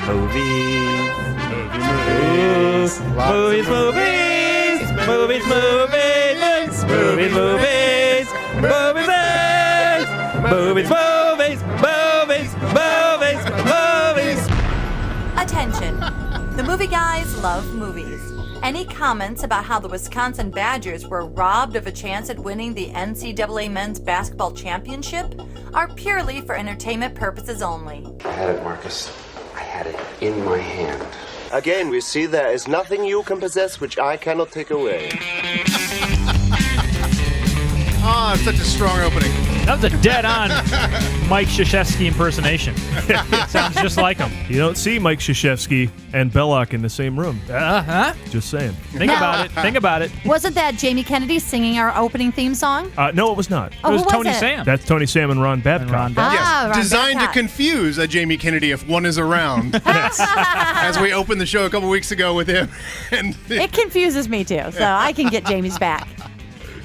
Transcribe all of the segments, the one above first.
Movies. Movies. Movies. Movies. Movies. Movies. Movies. Movies. Movies. Movies. Movies. Movies. Movies. Attention. The movie guys love movies. Any comments about how the Wisconsin Badgers were robbed of a chance at winning the NCAA men's basketball championship are purely for entertainment purposes only. I had it, Marcus. I had it in my hand. Again, we see there is nothing you can possess which I cannot take away. Oh, it's such a strong opening. That was a dead-on Mike Krzyzewski impersonation. Sounds just like him. You don't see Mike Krzyzewski and Belloc in the same room. Just saying. Think about it. Think about it. Wasn't that Jamie Kennedy singing our opening theme song? No, it was not. Oh, It was who was Tony it? Sam. That's Tony Sam and Ron Babcock. Ah, Yes, Ron designed to Babcock. confuse a Jamie Kennedy if one is around. As we opened the show a couple weeks ago with him. And It confuses me too, so I can get Jamie's back.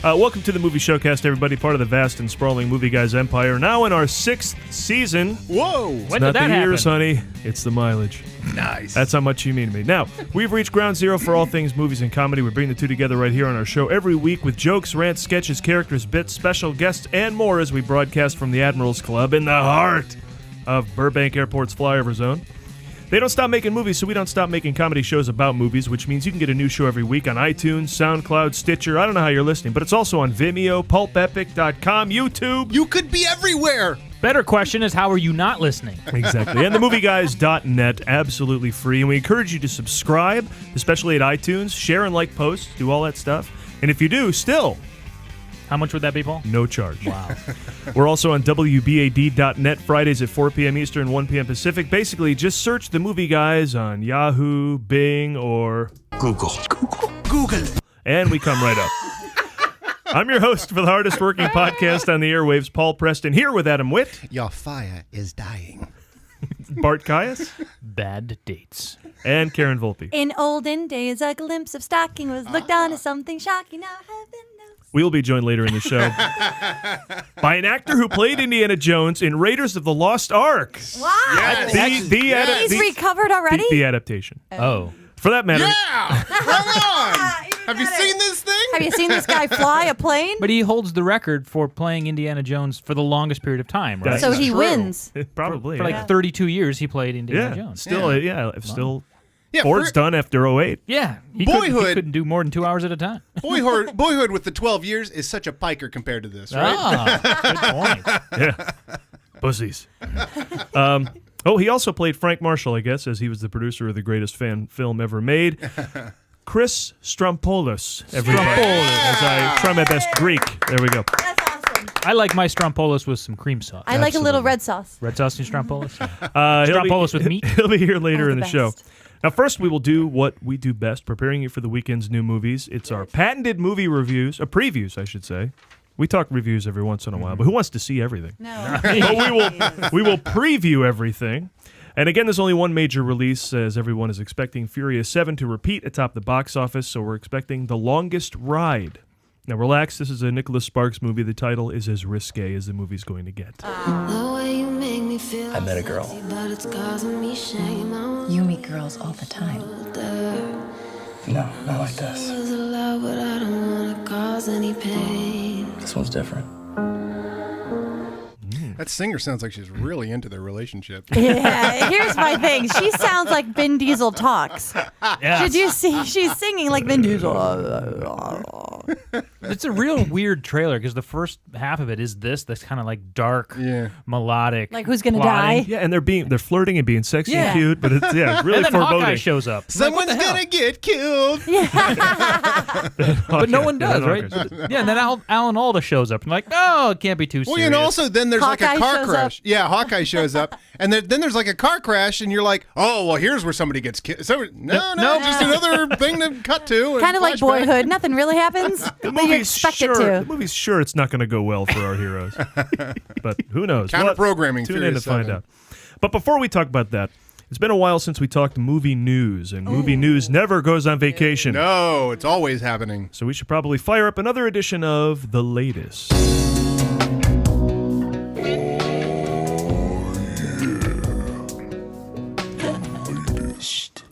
Welcome to the Movie Showcast, everybody. Part of the vast and sprawling Movie Guys empire. Now in our 6th season. whoa. When Not did that the years, happen? honey. It's the mileage. Nice. That's how much you mean to me. Now, we've reached ground zero for all things movies and comedy. We bring the two together right here on our show every week with jokes, rants, sketches, characters, bits, special guests, and more as we broadcast from the Admiral's Club in the heart of Burbank Airport's flyover zone. They don't stop making movies, so we don't stop making comedy shows about movies, which means you can get a new show every week on iTunes, SoundCloud, Stitcher. I don't know how you're listening, but it's also on Vimeo, PulpEpic.com, YouTube. You could be everywhere. Better question is, how are you not listening? Exactly. And themovieguys.net, absolutely free. And we encourage you to subscribe, especially at iTunes, share and like posts, do all that stuff. And if you do, still, How much would that be, Paul? no charge. Wow. We're also on WBAD.net Fridays at 4 p.m. Eastern, 1 p.m. Pacific. Basically, just search The Movie Guys on Yahoo, Bing, or Google. and we come right up. I'm your host for the hardest working podcast on the airwaves, Paul Preston, here with Adam Witt, Your fire is dying. Bart Caius, Bad dates. and Karen Volpe. In olden days, a glimpse of stocking was looked on as something shocking. Now heaven knows. We will be joined later in the show by an actor who played Indiana Jones in Raiders of the Lost Ark. Wow. Yes. He's recovered already? The adaptation. Oh. For that matter, Yeah! Right on! Have you seen this thing? Have you seen this guy fly a plane? But he holds the record for playing Indiana Jones for the longest period of time, right? So he true. wins. Probably. For like 32 years, he played Indiana Jones. Still, still. Yeah, Ford's done after 08. Yeah. He Boyhood- couldn't do more than 2 hours at a time. Boyhood with the 12 years is such a piker compared to this, right? Ah, good point. Yeah. Pussies. He also played Frank Marshall, I guess, as he was the producer of the greatest fan film ever made. Chris Strompolos, everybody. As I try my best Greek. There we go. That's awesome. I like my Strompolos with some cream sauce. I like a little red sauce. Red sauce and Strompolos? Strompolos with meat? He'll be here later Oh, in the the show. best. Now, first, we will do what we do best, preparing you for the weekend's new movies. It's our patented movie reviews, previews, I should say. We talk reviews every once in a while, but who wants to see everything? No. But we will preview everything. And again, there's only one major release, as everyone is expecting Furious 7 to repeat atop the box office, so we're expecting The Longest Ride. Now, relax, this is a Nicholas Sparks movie. The title is as risque as the movie's going to get. I met a girl. You meet girls all the time. No, not like this. This one's different. That singer sounds like she's really into their relationship. Yeah, here's my thing. She sounds like Vin Diesel talks. Yeah. Did you see? She's singing like Vin Diesel. It's a real weird trailer because the first half of it is this kind of like dark, melodic. Like who's gonna plotting. die? Yeah, and they're flirting and being sexy and Yeah. cute, but it's really And then foreboding. Hawkeye shows up. Someone's Like, what the hell? gonna get killed. But no one Yeah, does, that right? Hawkeye's- Yeah, and then Alan Alda shows up and like, oh, it can't be too Well, serious. and also then there's like Hawkeye a car shows crash. Yeah, Hawkeye shows up, and then there's like a car crash, and you're like, oh, well, here's where somebody gets killed. So no, just another thing to cut to. Kind of like flashback. Boyhood. Nothing really happens. The but you movie's expect sure, it the to. movie's sure it's not going to go well for our heroes. But who knows? Counter-programming, Tune in to Furious find 7. out. But before we talk about that, it's been a while since we talked movie news, and movie news never goes on vacation. No, it's always happening. So we should probably fire up another edition of The Latest.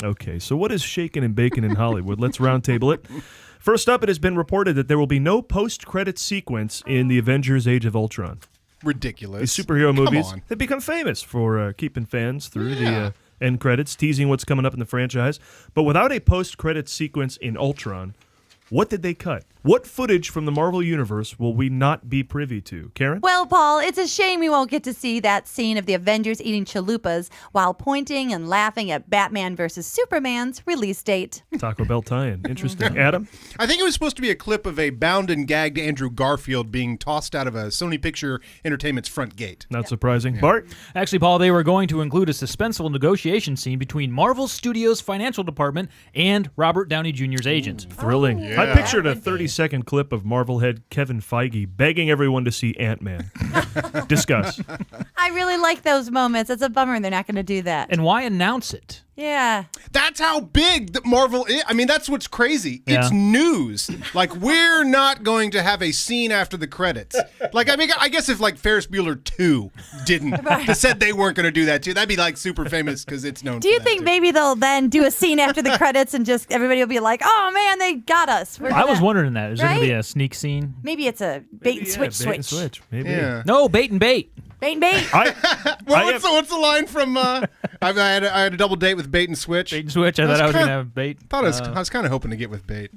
Okay, so what is shaking and baking in Hollywood? Let's roundtable it. First up, it has been reported that there will be no post-credit sequence in the Avengers Age of Ultron. Ridiculous. These superhero movies, on. they've become famous for keeping fans through the end credits, teasing what's coming up in the franchise. But without a post-credit sequence in Ultron, what did they cut? What footage from the Marvel Universe will we not be privy to? Karen? Well, Paul, it's a shame we won't get to see that scene of the Avengers eating chalupas while pointing and laughing at Batman versus Superman's release date. Taco Bell tie-in. Interesting. Adam? I think it was supposed to be a clip of a bound and gagged Andrew Garfield being tossed out of a Sony Picture Entertainment's front gate. Not surprising. Bart? Actually, Paul, they were going to include a suspenseful negotiation scene between Marvel Studios' financial department and Robert Downey Jr.'s agent. Thrilling. Yeah. I pictured a 30-second clip of Marvel head Kevin Feige begging everyone to see Ant-Man. Discuss. I really like those moments. It's a bummer they're not going to do that. And why announce it? Yeah. That's how big that Marvel is. I mean, that's what's crazy. Yeah. It's news. Like, we're not going to have a scene after the credits. Like, I mean, I guess if, like, Ferris Bueller 2 didn't, they said they weren't going to do that, too. That'd be, like, super famous because it's known Do you for think that, maybe they'll then do a scene after the credits and just everybody will be like, oh, man, they got us. I was wondering that. Is there going to be Right? a sneak scene? Maybe it's a bait and switch bait and switch. Maybe. Yeah. No, bait and bait. Bait and bait. Well, what's the line from, I had a double date with Bait and Switch. Bait and switch. I thought I was going to have bait. I was kind of hoping to get with Bait.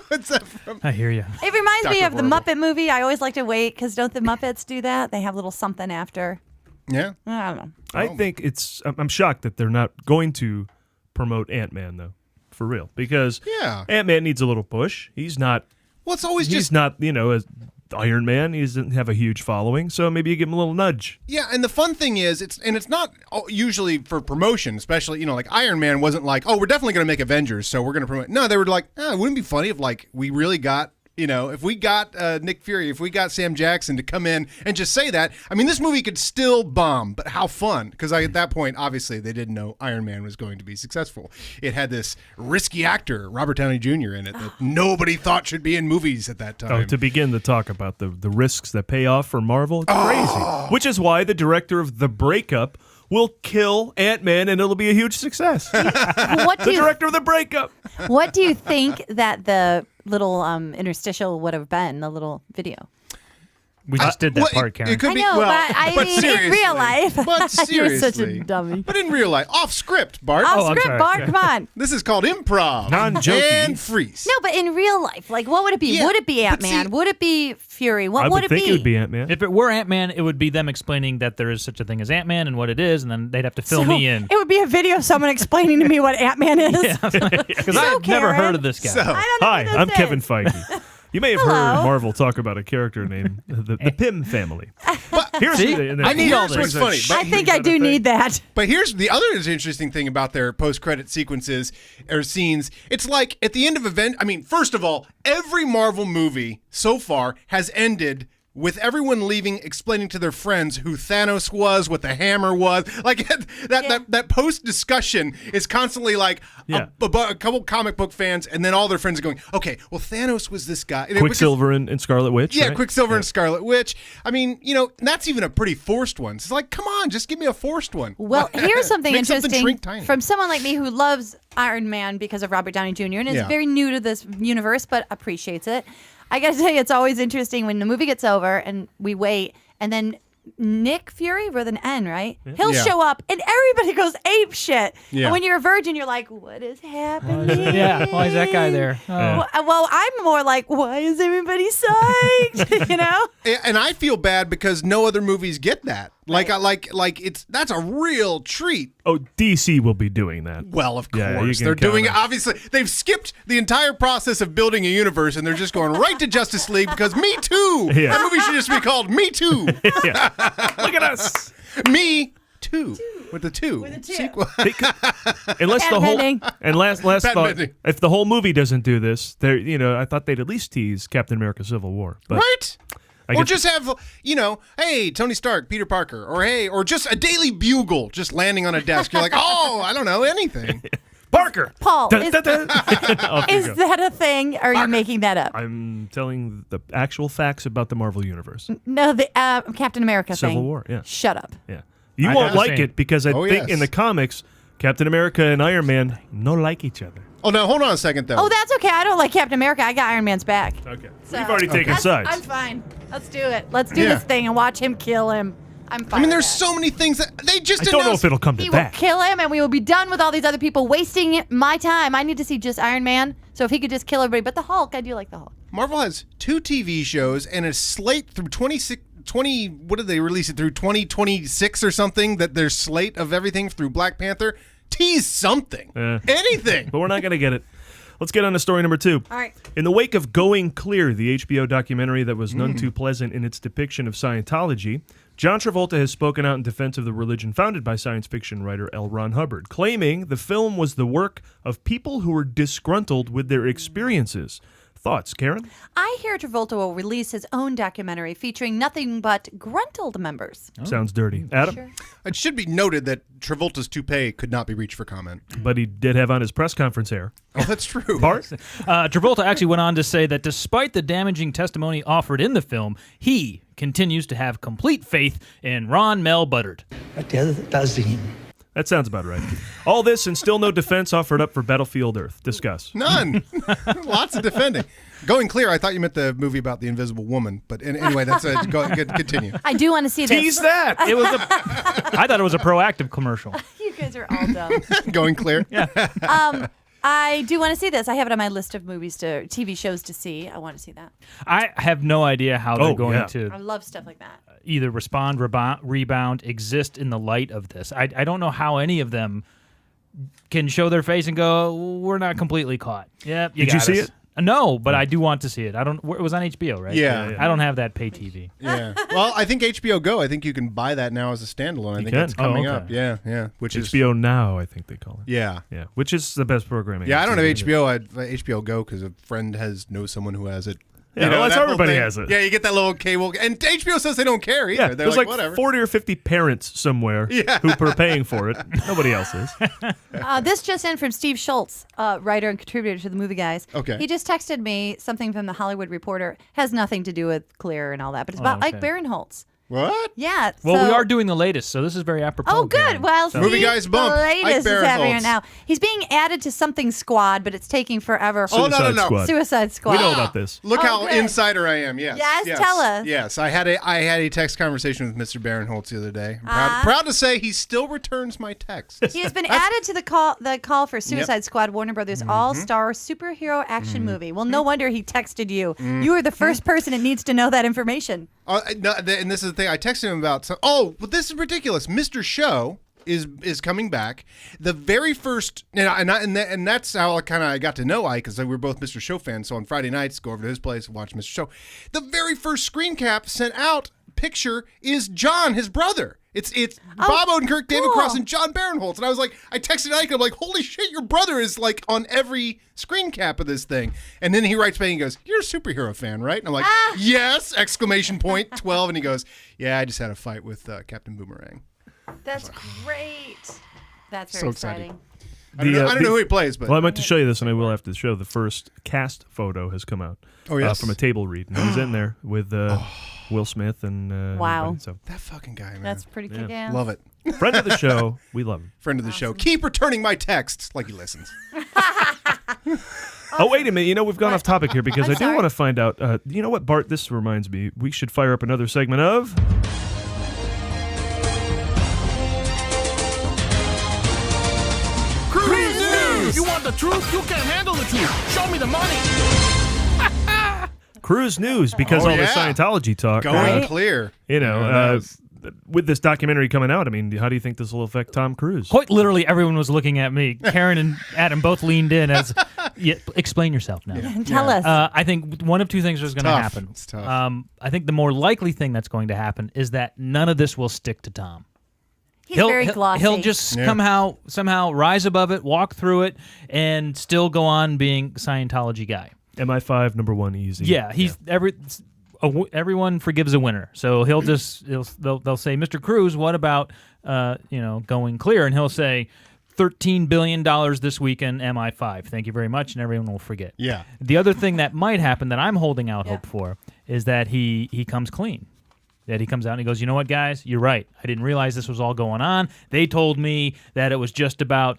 What's that from? I hear you. It reminds me Dr. of the Horrible. Muppet movie. I always like to wait because don't the Muppets do that? They have a little something after. Yeah. I don't know. I think I'm shocked that they're not going to promote Ant-Man, though, for real. Because Ant-Man needs a little push. He's not... Well, it's always he's not, as Iron Man. He doesn't have a huge following, so maybe you give him a little nudge. Yeah, and the fun thing is, it's not usually for promotion, especially, like Iron Man wasn't like, oh, we're definitely going to make Avengers, so we're going to promote. No, they were like, wouldn't it be funny if, like, we really got, if we got Nick Fury, if we got Sam Jackson to come in and just say that. I mean, this movie could still bomb, but how fun? Because at that point, obviously, they didn't know Iron Man was going to be successful. It had this risky actor, Robert Downey Jr., in it that nobody thought should be in movies at that time. Oh, to begin to talk about the risks that pay off for Marvel, it's crazy. Which is why the director of The Breakup will kill Ant-Man, and it'll be a huge success. The director of The Breakup. What do you think that the little interstitial would have been, the little video? We just did that part, Karen. It could I be, know, well, but I mean, in seriously. real life. But seriously. You're such a dummy. But in real life, off script, Bart. Off script, Bart, come on. This is called improv. Non-jokey. And freeze. No, but in real life, like, what would it be? Yeah, Would it be but Ant-Man? see- Would it be Fury? What I would would it think be? it would be Ant-Man. If it were Ant-Man, it would be them explaining that there is such a thing as Ant-Man and what it is, and then they'd have to fill me in. It would be a video of someone explaining to me what Ant-Man is. Because I've never heard of this guy. So, I don't know Hi, who this I'm is. Kevin Feige. You may have heard Hello. Marvel talk about a character named the Pym family. Here's See? I need all here's what's this. funny. I think I do need that. But here's the other interesting thing about their post-credit sequences or scenes. It's like at the end of first of all, every Marvel movie so far has ended with everyone leaving, explaining to their friends who Thanos was, what the hammer was. Like that post discussion is constantly like a couple comic book fans, and then all their friends are going, "Okay, well, Thanos was this guy." Quicksilver and Scarlet Witch. Yeah, right? Quicksilver and Scarlet Witch. I mean, that's even a pretty forced one. It's like, come on, just give me a forced one. Well, here's something Make something interesting shrink tiny. from someone like me who loves Iron Man because of Robert Downey Jr. and is Yeah. very new to this universe but appreciates it. I got to tell you, it's always interesting when the movie gets over and we wait, and then Nick Fury with an N, right? He'll Yeah. show up and everybody goes ape shit. Yeah. And when you're a virgin, you're like, what is happening? Yeah, why is that guy there? Oh. Well, I'm more like, why is everybody psyched? And I feel bad because no other movies get that. That's a real treat. Oh, DC will be doing that. Well, of Yeah, you course. can They're count doing on it. Obviously, they've skipped the entire process of building a universe, and they're just going right to Justice League because Me Too. Yeah. That movie should just be called Me Too. Yeah. Look at us. Me Too. With the two. Sequel. Unless the whole and last Pat thought, bending. if the whole movie doesn't do this, I thought they'd at least tease Captain America: Civil War. But Right? I Or guess- just have, hey, Tony Stark, Peter Parker, or just a Daily Bugle just landing on a desk. You're like, oh, I don't know, anything. Parker. Paul, Dun, is, dun, dun. Off you is go. that a thing, or are you making that up? I'm telling the actual facts about the Marvel Universe. No, the Captain America thing. Civil War, yeah. Shut up. Yeah. You I won't have the like same. it because I Oh, think yes. in the comics, Captain America and Iron Man no like each other. Oh, no, hold on a second, though. Oh, that's okay. I don't like Captain America. I got Iron Man's back. Okay. So- We've already taken That's- sides. I'm fine. Let's do it. Let's do Yeah. this thing and watch him kill him. I'm fine. I mean, with there's that. so many things that they just I don't know announced. if it'll come to He will that. kill him, and we will be done with all these other people wasting my time. I need to see just Iron Man. So if he could just kill everybody, but the Hulk, I do like the Hulk. Marvel has 2 TV shows and a slate through 20. What did they release it through 2026 or something? That their slate of everything through Black Panther. Tease something, anything. But we're not going to get it. Let's get on to story number 2. All right. In the wake of Going Clear, the HBO documentary that was none too pleasant in its depiction of Scientology, John Travolta has spoken out in defense of the religion founded by science fiction writer L. Ron Hubbard, claiming the film was the work of people who were disgruntled with their experiences. Thoughts, Karen? I hear Travolta will release his own documentary featuring nothing but gruntled members. Sounds dirty. Adam? Sure. It should be noted that Travolta's toupee could not be reached for comment. But he did have on his press conference hair. Oh, that's true. Bart? Travolta actually went on to say that despite the damaging testimony offered in the film, he continues to have complete faith in Ron Mel Buttard. That sounds about right. All this and still no defense offered up for Battlefield Earth. Discuss. None. Lots of defending. Going Clear, I thought you meant the movie about the Invisible Woman. But anyway, that's continue. I do want to see this. Tease that! It was I thought it was a proactive commercial. You guys are all dumb. Going Clear. Yeah. I do want to see this. I have it on my list of TV shows to see. I want to see that. I have no idea how they're going I to love stuff like that. either respond, rebound, exist in the light of this. I don't know how any of them can show their face and go, we're not completely caught. Yep, Did you see it? No, but I do want to see it. I don't. It was on HBO, right? Yeah. I don't have that pay TV. Yeah. Well, I think HBO Go. I think you can buy that now as a standalone. I think can? it's coming Oh, okay. up. Yeah. Which is HBO Now, I think they call it. Yeah. Yeah. Which is the best programming. Yeah, I I've don't have seen. HBO. I have HBO Go because a friend knows someone who has it. Yeah, well, that's that whole everybody thing. has it. Yeah, you get that little cable, and HBO says they don't care either. Yeah, They're there's like, like whatever. 40 or 50 parents somewhere who are paying for it. Nobody else is. This just in from Steve Schultz, writer and contributor to the Movie Guys. Okay. He just texted me something from the Hollywood Reporter. Has nothing to do with Clear and all that, but it's about okay. Ike Barinholtz. What? Yeah. Well, we so- are doing the latest, so this is very apropos. Oh, good. Karen. Well, So- Movie Steve, Guys bump. The Ike latest is happening Barinholtz. right now. He's being added to something squad, but it's taking forever. Oh, no. Squad. Suicide Squad. We know about this. Look Oh, how good. insider I am. Yes. Yes, tell us. Yes, I had a text conversation with Mr. Barinholtz the other day. I'm proud to say he still returns my texts. He has been added to the call for Suicide Squad, Warner Brothers all-star superhero action movie. Well, no wonder he texted you. You are the first person that needs to know that information. No, and this is the thing. I texted him about. Well, this is ridiculous. Mr. Show is coming back. The very first, and that's how I got to know Ike, because we were both Mr. Show fans. So on Friday nights, go over to his place and watch Mr. Show. The very first screen cap sent out picture is John, his brother. It's Bob Odenkirk, David Cross, and John Barinholtz. And I was like, I texted Ike, I'm like, holy shit, your brother is like on every screen cap of this thing. And then he writes back and he goes, you're a superhero fan, right? And I'm like, yes, exclamation point, 12. And he goes, yeah, I just had a fight with Captain Boomerang. That's great. That's very So exciting. I don't know who he plays, but Well, I meant to show you this, and I will after the show. The first cast photo has come out. Oh, yes. From a table read. And he's in there with Will Smith and Wow. everybody. So, that fucking guy, man. That's pretty kick-ass. Love it. friend of the show, we love him. Friend of the show. Keep returning my texts like he listens. Oh, wait a minute. We've gone off topic here because I'm I do sorry. want to find out. You know what, Bart? This reminds me. We should fire up another segment of. Cruise News! You want the truth? You can't handle the truth. Show me the money. Cruise News, because Oh, all the yeah. Scientology talk. Going clear. With this documentary coming out, I mean, how do you think this will affect Tom Cruise? Quite literally, everyone was looking at me. Karen and Adam both leaned in as, explain yourself now. Tell us. I think one of two things is going to tough. happen. It's tough. I think the more likely thing that's going to happen is that none of this will stick to Tom. He's very glossy. He'll just somehow rise above it, walk through it, and still go on being Scientology guy. MI5 #1 easy. Yeah, everyone forgives a winner. So they'll say, Mr. Cruz, what about going clear? And he'll say, $13 billion this weekend, MI5. Thank you very much, and everyone will forget. Yeah. The other thing that might happen that I'm holding out hope for is that he comes clean. that he comes out and he goes, you know what, guys? You're right. I didn't realize this was all going on. They told me that it was just about,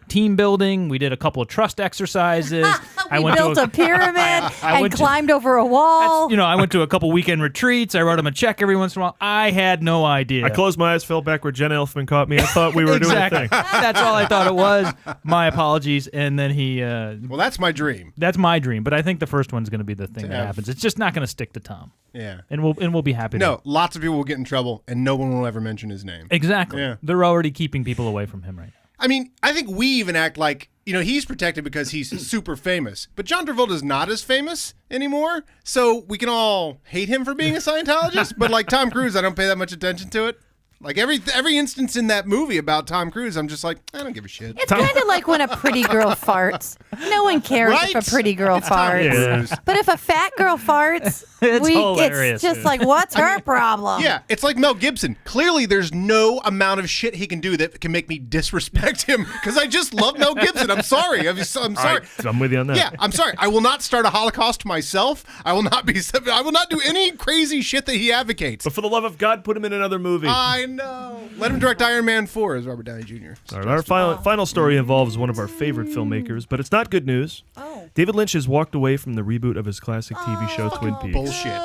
team building. We did a couple of trust exercises. We built a pyramid and climbed over a wall. I went to a couple weekend retreats. I wrote him a check every once in a while. I had no idea. I closed my eyes, fell back where Jen Elfman caught me. I thought we were doing a thing. That's all I thought it was. My apologies. And then he... well, that's my dream. That's my dream. But I think the first one's going to be the thing that happens. It's just not going to stick to Tom. Yeah. And we'll be happy. No, lots of people will get in trouble, and no one will ever mention his name. Exactly. Yeah. They're already keeping people away from him right now. I mean, I think we even act like, he's protected because he's super famous. But John Travolta's not as famous anymore, so we can all hate him for being a Scientologist. But like Tom Cruise, I don't pay that much attention to it. Like every instance in that movie about Tom Cruise, I'm just like, I don't give a shit. It's kind of like when a pretty girl farts. No one cares Right? if a pretty girl farts. But if a fat girl farts, it's just like, what's her problem? Yeah, it's like Mel Gibson. Clearly, there's no amount of shit he can do that can make me disrespect him because I just love Mel Gibson. I'm sorry. I'm sorry. Right, I'm with you on that. Yeah, I'm sorry. I will not start a Holocaust myself. I will not do any crazy shit that he advocates. But for the love of God, put him in another movie. I know. Let him direct Iron Man 4 as Robert Downey Jr. All right, our final story involves one of our favorite filmmakers, but it's not good news. Oh. David Lynch has walked away from the reboot of his classic TV show Twin Peaks. Bullshit.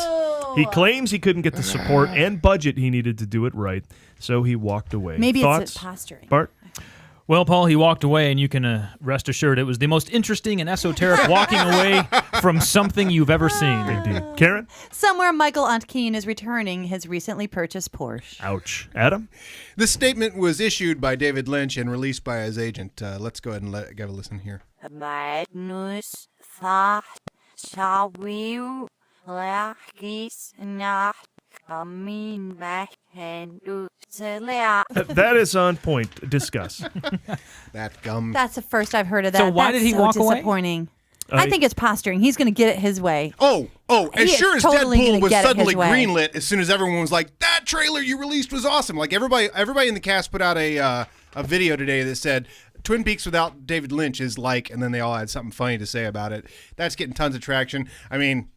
He claims he couldn't get the support and budget he needed to do it right, so he walked away. Maybe Thoughts? it's posturing. Bart? Well, Paul, he walked away, and you can rest assured it was the most interesting and esoteric walking away from something you've ever seen. Indeed. Karen? Somewhere Michael Ontkean is returning his recently purchased Porsche. Ouch. Adam? This statement was issued by David Lynch and released by his agent. Let's go ahead and give a listen here. That is on point. Discuss. That gum. That's the first I've heard of that. So why That's did he so walk away? disappointing. I think it's posturing. He's going to get it his way. Oh, as He sure is as totally Deadpool gonna was get it suddenly his way. greenlit as soon as everyone was like, that trailer you released was awesome. Like everybody in the cast put out a video today that said Twin Peaks without David Lynch is like, and then they all had something funny to say about it. That's getting tons of traction. I mean,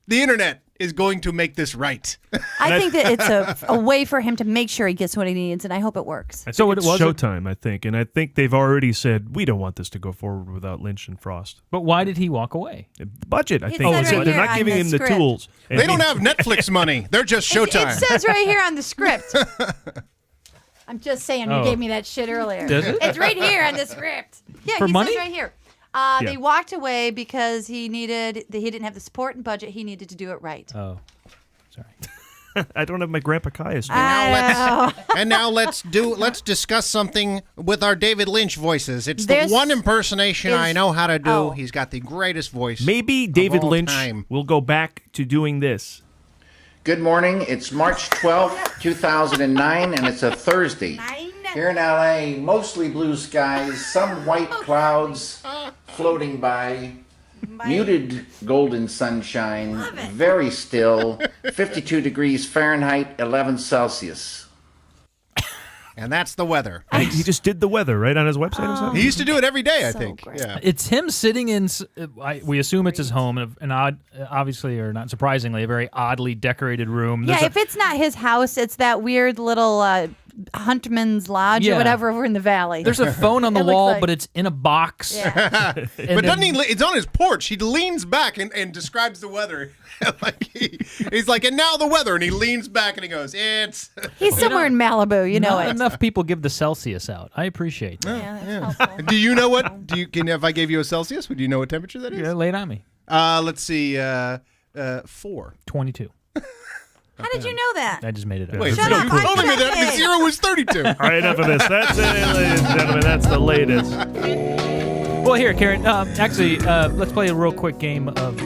the internet is going to make this right. I think that it's a way for him to make sure he gets what he needs, and I hope it works. I think it's Showtime, I think. And I think they've already said, we don't want this to go forward without Lynch and Frost. But why did he walk away? The budget, I It think. says right They're here not on giving the him the script. tools. They don't have Netflix money. They're just Showtime. It says right here on the script. I'm just saying, you gave me that shit earlier. Does it? It's right here on the script. Yeah, For he money? says right here. They walked away because he didn't have the support and budget. He needed to do it right. Oh, sorry. I don't have my Grandpa Caius. And now let's discuss something with our David Lynch voices. It's the one impersonation I know how to do. Oh. He's got the greatest voice. Maybe David all Lynch time. will go back to doing this. Good morning. It's March 12th, 2009, and it's a Thursday. Here in LA, mostly blue skies, some white clouds floating by, muted golden sunshine, very still, 52 degrees Fahrenheit, 11 Celsius. And that's the weather. He just did the weather, right, on his website or something? He used to do it every day, I think. great. Yeah. It's him sitting in. We assume it's his home, an odd, obviously, or not surprisingly, a very oddly decorated room. Yeah, if it's not his house, it's that weird little Huntman's Lodge or whatever over in the valley. There's a phone on the It looks wall, like- but it's in a box. Yeah. But doesn't he? It's on his porch. He leans back and describes the weather. Like he's like, and now the weather, and he leans back and he goes, it's. He's somewhere in Malibu, you know Not it. enough people give the Celsius out. I appreciate that. Yeah, that's helpful. Do you know what? If I gave you a Celsius, would you know what temperature that is? Yeah, lay it on me. Let's see. 4. 22. How did you know that? I just made it up. Wait, Shut no, up, you I'm told me that checking. the 0 was 32. All right, enough of this. That's it, ladies and gentlemen. That's the latest. Well, here, Karen. Actually, let's play a real quick game of.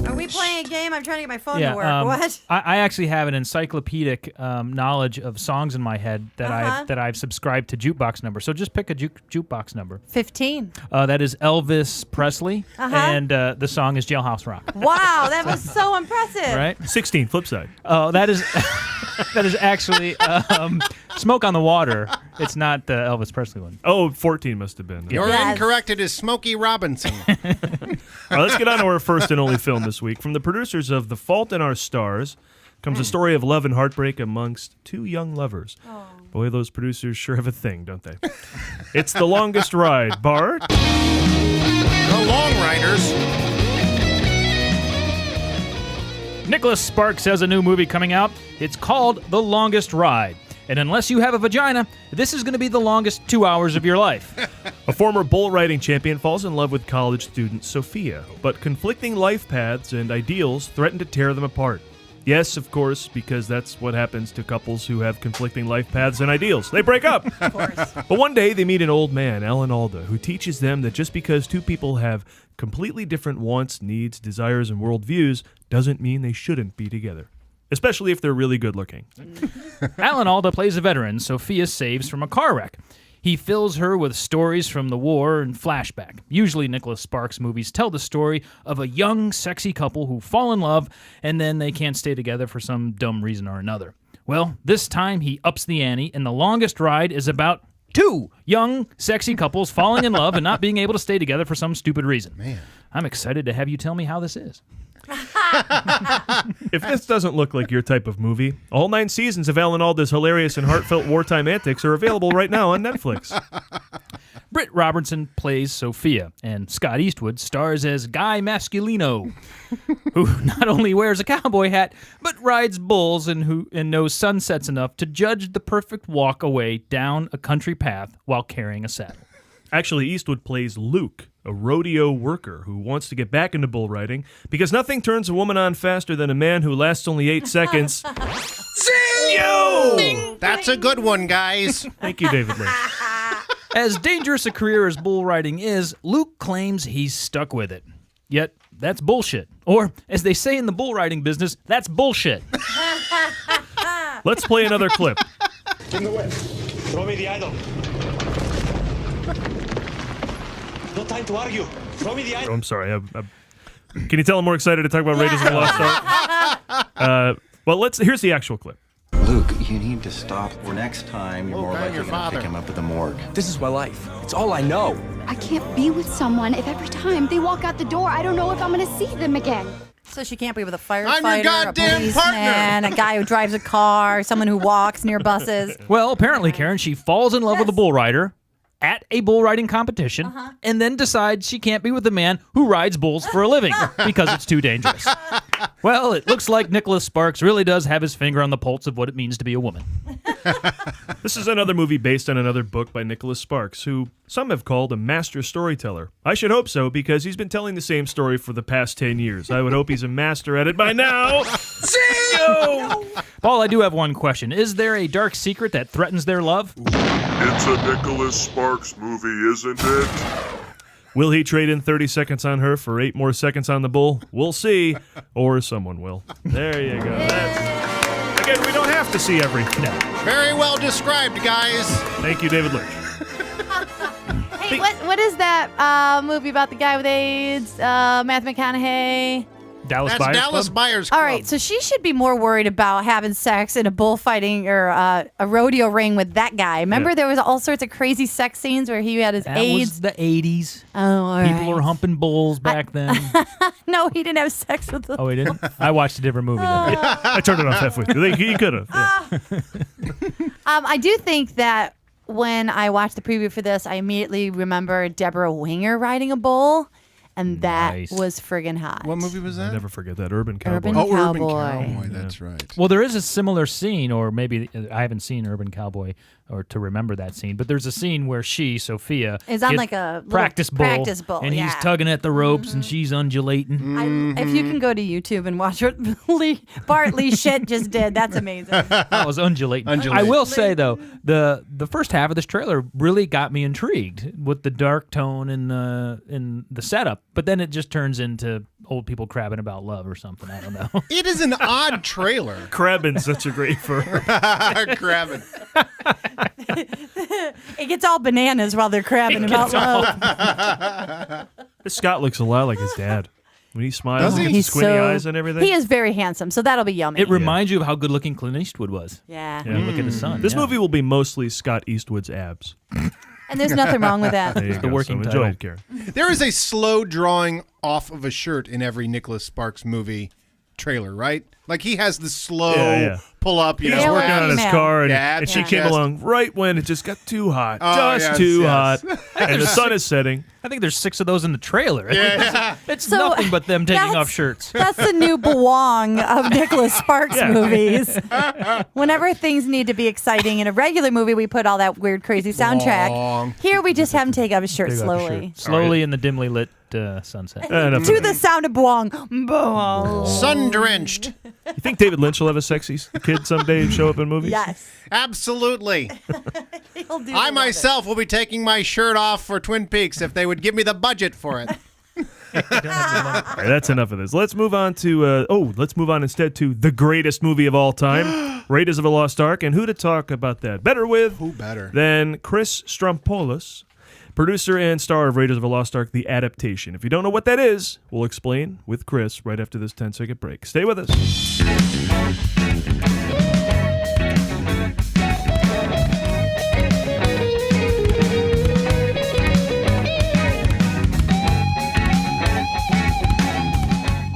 Are we playing a game? I'm trying to get my phone Yeah, to work. What? I actually have an encyclopedic knowledge of songs in my head that I've subscribed to jukebox number. So just pick a jukebox number. 15. That is Elvis Presley, and the song is Jailhouse Rock. Wow, that was so impressive. Right? 16, flip side. Oh, that is that is actually Smoke on the Water. It's not the Elvis Presley one. Oh, 14 must have been. You're Yes. incorrect. It is Smokey Robinson. All right, let's get on to our first and only film this week. From the producers of The Fault in Our Stars, comes a story of love and heartbreak amongst two young lovers. Boy, those producers sure have a thing, don't they? It's The Longest Ride. Bart? The Long Riders. Nicholas Sparks has a new movie coming out. It's called The Longest Ride. And unless you have a vagina, this is going to be the longest 2 hours of your life. A former bull riding champion falls in love with college student Sophia, but conflicting life paths and ideals threaten to tear them apart. Yes, of course, because that's what happens to couples who have conflicting life paths and ideals. They break up. Of course. But one day they meet an old man, Alan Alda, who teaches them that just because two people have completely different wants, needs, desires, and worldviews doesn't mean they shouldn't be together. Especially if they're really good looking. Alan Alda plays a veteran Sophia saves from a car wreck. He fills her with stories from the war and flashback. Usually Nicholas Sparks movies tell the story of a young, sexy couple who fall in love and then they can't stay together for some dumb reason or another. Well, this time he ups the ante, and The Longest Ride is about two young, sexy couples falling in love and not being able to stay together for some stupid reason. Man. I'm excited to have you tell me how this is. If this doesn't look like your type of movie, all 9 seasons of Alan Alda's hilarious and heartfelt wartime antics are available right now on Netflix. Britt Robertson plays Sophia, and Scott Eastwood stars as Guy Masculino, who not only wears a cowboy hat, but rides bulls and knows sunsets enough to judge the perfect walk away down a country path while carrying a saddle. Actually, Eastwood plays Luke, a rodeo worker who wants to get back into bull riding because nothing turns a woman on faster than a man who lasts only 8 seconds. See you! That's a good one, guys. Thank you, David Lynch. As dangerous a career as bull riding is, Luke claims he's stuck with it. Yet, that's bullshit. Or, as they say in the bull riding business, that's bullshit. Let's play another clip. In the way. Throw me the idol. No time to argue. Throw me the idol. Oh, I'm sorry. Can you tell I'm more excited to talk about Raiders of the Lost Ark? Well, here's the actual clip. Luke, you need to stop, or next time you're more likely going to pick him up at the morgue. This is my life. It's all I know. I can't be with someone if every time they walk out the door, I don't know if I'm going to see them again. So she can't be with a firefighter, I'm your goddamn a policeman, a guy who drives a car, someone who walks near buses. Well, apparently, Karen, she falls in love with a bull rider at a bull riding competition and then decides she can't be with a man who rides bulls for a living because it's too dangerous. Well, it looks like Nicholas Sparks really does have his finger on the pulse of what it means to be a woman. This is another movie based on another book by Nicholas Sparks, who some have called a master storyteller. I should hope so, because he's been telling the same story for the past 10 years. I would hope he's a master at it by now. See you! Paul, I do have one question. Is there a dark secret that threatens their love? It's a Nicholas Sparks movie, isn't it? Will he trade in 30 seconds on her for 8 more seconds on the bull? We'll see. Or someone will. There you go. Again, we don't have to see everything. No. Very well described, guys. Thank you, David Lynch. Hey, what is that movie about the guy with AIDS? Matthew McConaughey? Dallas That's Buyers Dallas Club? Buyers Club. All right, so she should be more worried about having sex in a bullfighting or a rodeo ring with that guy. Remember, there was all sorts of crazy sex scenes where he had his That AIDS. was the 80s. Oh, all right. People were humping bulls back then. No, he didn't have sex with them. Oh, he didn't? I watched a different movie then. I turned it off halfway through. He could have. Yeah. I do think that when I watched the preview for this, I immediately remember Deborah Winger riding a bull, and that was friggin' hot. What movie was that? I'll never forget that. Urban Cowboy. Urban Urban Cowboy. Cowboy. That's right. Well, there is a similar scene, or maybe I haven't seen Urban Cowboy or to remember that scene, but there's a scene where Sophia, is on gets like a little practice bull, and he's yeah. tugging at the ropes, and she's undulating. If you can go to YouTube and watch what Bart Lee shit just did, that's amazing. I was undulating. I will say though, the first half of this trailer really got me intrigued with the dark tone in the setup, but then it just turns into old people crabbing about love or something. I don't know. It is an odd trailer. Crabbing's such a great verb. Crabbing. It gets all bananas while they're crabbing about love. Scott looks a lot like his dad. When he smiles, Does he he? gets He's squinty so- eyes and everything. He is very handsome, so that'll be yummy. It reminds you of how good looking Clint Eastwood was. Yeah. Yeah, look at his son. This yeah. movie will be mostly Scott Eastwood's abs. And there's nothing wrong with that. There you the go. working So title. enjoy it, Karen. There is a slow drawing off of a shirt in every Nicholas Sparks movie trailer, right? Like he has the slow pull up. He's working on his car, and she came just- along right when it just got too hot. Oh, just yes, too yes. hot. And the sun is setting. I think there's 6 of those in the trailer. Yeah. It's So, nothing but them taking that's- off shirts. That's the new belong of Nicholas Sparks Yeah. movies. Whenever things need to be exciting in a regular movie, we put all that weird, crazy soundtrack. Belong. Here, we just have him take off his shirt Take off his slowly. Slowly in the dimly lit sunset. To the sound of belong. Belong. Sun drenched. You think David Lynch will have a sexy kid someday and show up in movies? Yes. Absolutely. He'll do I it. myself will be taking my shirt off for Twin Peaks if they would give me the budget for it. All right, that's enough of this. Let's move on to let's move on instead to the greatest movie of all time, Raiders of the Lost Ark. And who to talk about that better with? Who better than Chris Strompolos, producer and star of Raiders of the Lost Ark: The Adaptation. If you don't know what that is, we'll explain with Chris right after this 10-second break. Stay with us.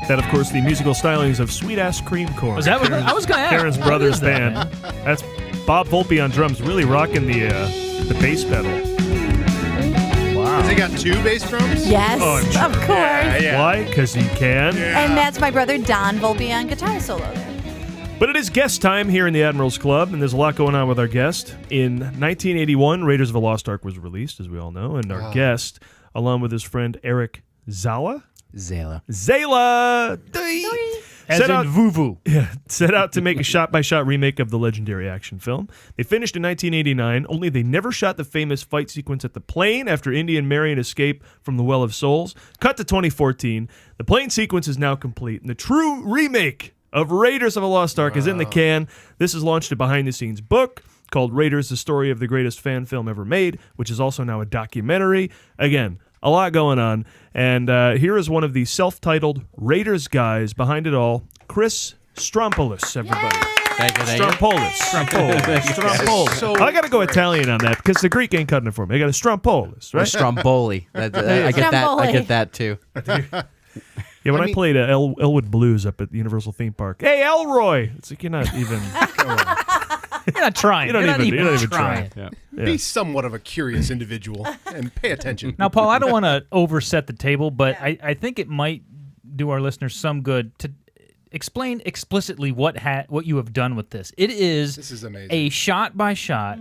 That, of course, the musical stylings of Sweet Ass Cream Corn. Was that what I was going to ask? Karen's What brothers is that, band. man? That's Bob Volpe on drums, really rocking the bass pedal. Has he got 2 bass drums? Yes, Oh, I'm sure. of course. Yeah. Why? Because he can. And that's my brother Don Volpe on guitar solo there. But it is guest time here in the Admiral's Club, and there's a lot going on with our guest. In 1981, Raiders of the Lost Ark was released, as we all know, and our guest, along with his friend Eric Zala, Zayla. As set in out, Vuvu. Yeah, set out to make a shot-by-shot remake of the legendary action film. They finished in 1989, only they never shot the famous fight sequence at the plane after Indy and Marion escape from the Well of Souls. Cut to 2014. The plane sequence is now complete, and the true remake of Raiders of the Lost Ark is in the can. This has launched a behind-the-scenes book called Raiders, the Story of the Greatest Fan Film Ever Made, which is also now a documentary. Again, a lot going on. And here is one of the self-titled Raiders guys behind it all, Chris Strompolos, everybody. Thank you. Strompolos. So I got to go Italian on that because the Greek ain't cutting it for me. I got a Strompolos, Or right? Stromboli. I get that too. Yeah, when I played Elwood Blues up at the Universal Theme Park. Hey, Elroy! It's like you're not even... You're not trying. You're not even trying. trying. be somewhat of a curious individual and pay attention. Now, Paul, I don't want to overset the table, but I think it might do our listeners some good to explain explicitly what you have done with this. This is amazing. A shot-by-shot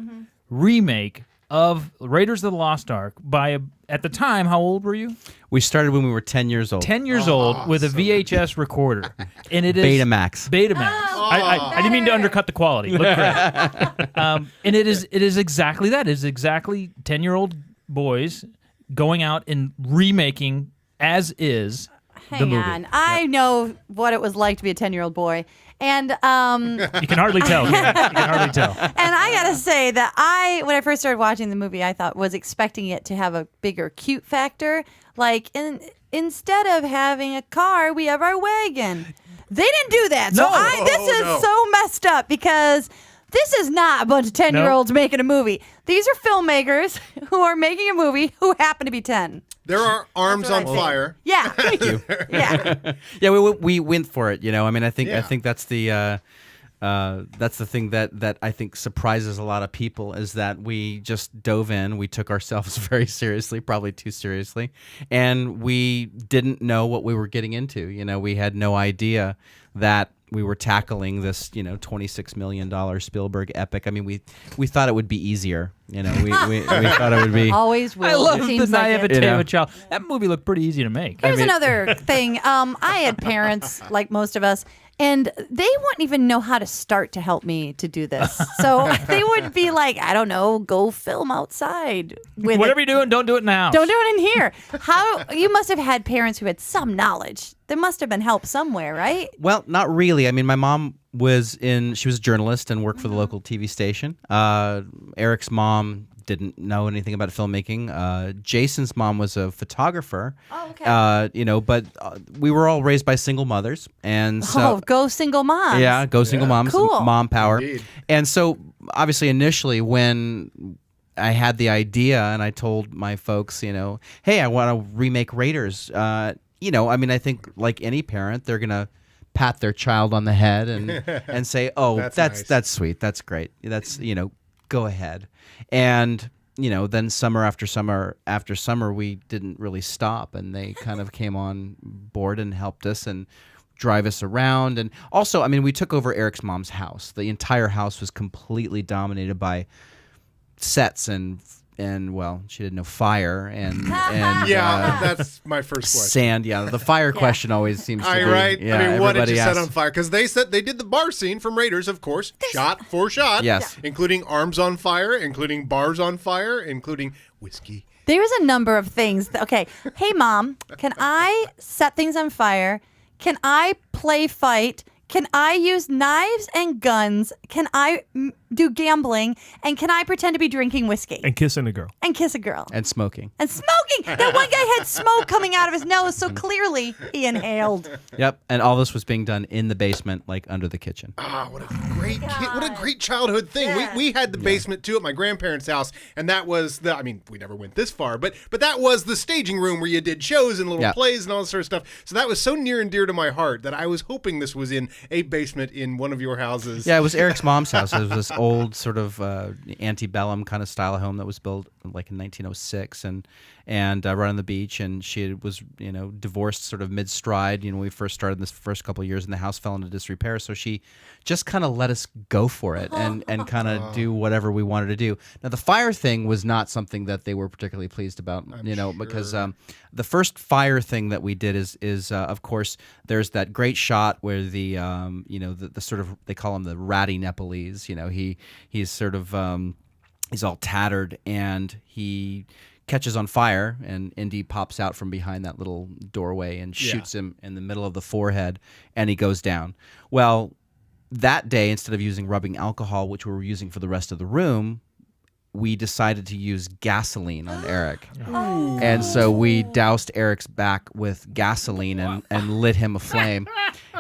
remake of Raiders of the Lost Ark by, at the time, how old were you? We started when we were 10 years old. 10 years old with a VHS recorder. And it is Betamax. I didn't mean to undercut the quality. Look great. And it is exactly that. It is exactly 10-year-old boys going out and remaking as is the movie. Hang on. I know what it was like to be a 10-year-old boy. And You can hardly tell. You can hardly tell. And I gotta say that when I first started watching the movie, I was expecting it to have a bigger cute factor. Like, instead of having a car, we have our wagon. They didn't do that. So this is so messed up because this is not a bunch of 10-year-olds making a movie. These are filmmakers who are making a movie who happen to be 10. There are arms on fire. Yeah. Thank you. Yeah. Yeah, we went for it. I mean, I think that's the thing that I think surprises a lot of people is that we just dove in. We took ourselves very seriously, probably too seriously, and we didn't know what we were getting into. We had no idea that we were tackling this, $26 million Spielberg epic. I mean, we thought it would be easier. We thought it would be. Always will. I love the Seems like it. naivete of a child. That movie looked pretty easy to make. Here's another thing. I had parents, like most of us, and they wouldn't even know how to start to help me to do this. So they would be like, I don't know, go film outside. Whatever you're doing, don't do it now. Don't do it in here. You must have had parents who had some knowledge. There must have been help somewhere, right? Well, not really. I mean, my mom she was a journalist and worked for the local TV station. Eric's mom didn't know anything about filmmaking. Jason's mom was a photographer. Oh, okay. But we were all raised by single mothers, and so go single moms. yeah, go single moms, Cool. mom power. Indeed. And so, obviously, initially when I had the idea and I told my folks, hey, I want to remake Raiders. I mean, I think like any parent, they're gonna pat their child on the head and say, "Oh, That's that's nice. sweet. That's great. That's go ahead." And then summer after summer after summer, we didn't really stop, and they kind of came on board and helped us and drive us around. And also, I mean, we took over Eric's mom's house. The entire house was completely dominated by sets and well, she didn't know fire and yeah, that's my first question. Sand. Yeah, the fire question always seems to be right. Yeah, I mean, what did you set asks- on fire? Because they said they did the bar scene from Raiders, of course, shot for shot. Yes. including arms on fire, including bars on fire, including whiskey. There was a number of things. Okay. Hey, Mom, can I set things on fire? Can I play fight? Can I use knives and guns? Can I do gambling? And can I pretend to be drinking whiskey? And kissing a girl. And kiss a girl. And smoking. And smoking! That one guy had smoke coming out of his nose, so clearly he inhaled. Yep, and all this was being done in the basement, like under the kitchen. What a great childhood thing. We had the basement too at my grandparents' house, and that was we never went this far, but that was the staging room where you did shows and little plays and all this sort of stuff. So that was so near and dear to my heart that I was hoping this was in a basement in one of your houses. Yeah, it was Eric's mom's house. It was this old sort of antebellum kind of style home that was built like in 1906 and right on the beach. And she was divorced sort of mid-stride. When we first started this first couple of years, and the house fell into disrepair. So she just kind of let us go for it and kind of do whatever we wanted to do. Now the fire thing was not something that they were particularly pleased about, because the first fire thing that we did is of course there's that great shot where the sort of, they call him the ratty Nepalese. He's sort of he's all tattered and he catches on fire, and Indy pops out from behind that little doorway and shoots him in the middle of the forehead, and he goes down. Well, that day, instead of using rubbing alcohol, which we were using for the rest of the room, we decided to use gasoline on Eric. And so we doused Eric's back with gasoline and lit him aflame.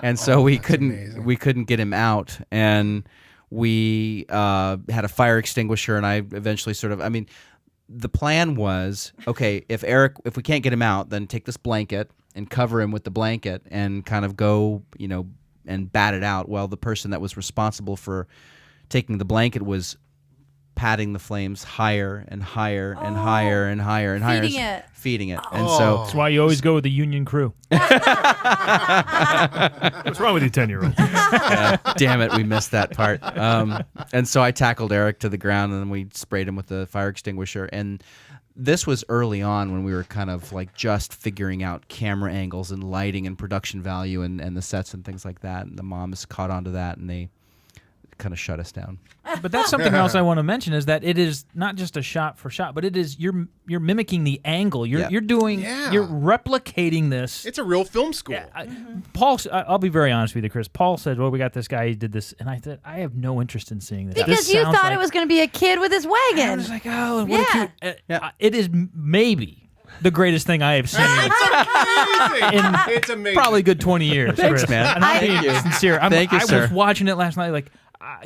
And so we couldn't get him out. And we had a fire extinguisher, and I eventually the plan was, okay, if we can't get him out, then take this blanket and cover him with the blanket and kind of go, and bat it out. Well, the person that was responsible for taking the blanket was patting the flames higher and higher and higher and higher and higher. Feeding it. And so that's why you always go with the union crew. What's wrong with you, 10-year-old? Damn it, we missed that part. And so I tackled Eric to the ground, and then we sprayed him with the fire extinguisher. And this was early on when we were kind of like just figuring out camera angles and lighting and production value and the sets and things like that. And the moms caught on to that, and they kind of shut us down. But that's something else I want to mention, is that it is not just a shot for shot, but it is you're mimicking the angle. You're replicating this. It's a real film school. Paul, I'll be very honest with you, Chris. Paul said, "Well, we got this guy. He did this," and I said, "I have no interest in seeing this." Because you thought it was going to be a kid with his wagon. I was like, "Oh, what a cute." It is maybe the greatest thing I have seen. It's amazing. Probably a good 20 years. Thanks, Chris. man. And I'm being sincere. Thank you, I sir. was watching it last night, like,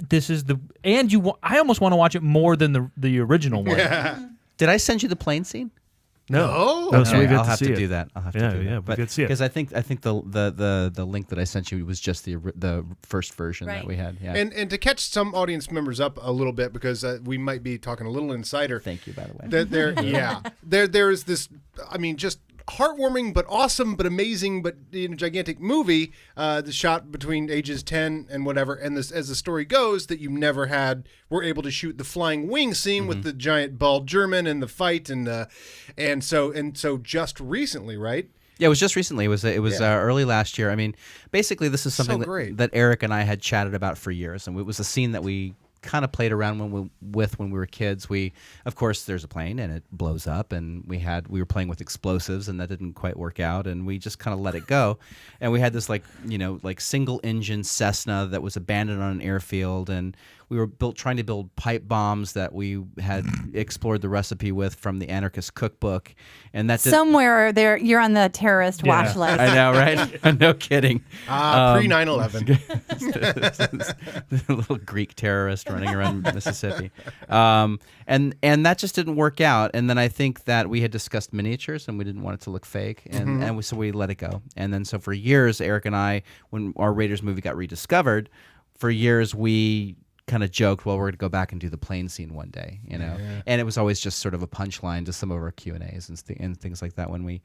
this is the, and I almost want to watch it more than the original one. Did I send you the plane scene? No. Okay, So we get I'll to have see to it. do that. I'll have to do that. we get to see it. Because I think the link that I sent you was just the first version that we had. Yeah. And to catch some audience members up a little bit, because we might be talking a little insider. Thank you, by the way. There is this, just heartwarming but awesome but amazing but gigantic movie, the shot between ages 10 and whatever, and this, as the story goes, that you never were able to shoot the flying wing scene with the giant bald German and the fight and so just recently, right? Yeah, it was just recently. It was early last year. I mean, basically, this is something that Eric and I had chatted about for years, and it was a scene that we kind of played around when we were kids. Of course, there's a plane and it blows up, and we were playing with explosives, and that didn't quite work out, and we just kind of let it go. And we had this like single engine Cessna that was abandoned on an airfield, and we were trying to build pipe bombs that we had explored the recipe with from the Anarchist Cookbook, and that somewhere there you're on the terrorist watch list. I know, right? Pre No kidding. -9/11. The little Greek terrorist, running around Mississippi. And that just didn't work out. And then I think that we had discussed miniatures and we didn't want it to look fake. And so we let it go. And then so for years, Eric and I, when our Raiders movie got rediscovered, for years we kind of joked, well, we're going to go back and do the plane scene one day, you know? Yeah. And it was always just sort of a punchline to some of our Q&As and things like that when we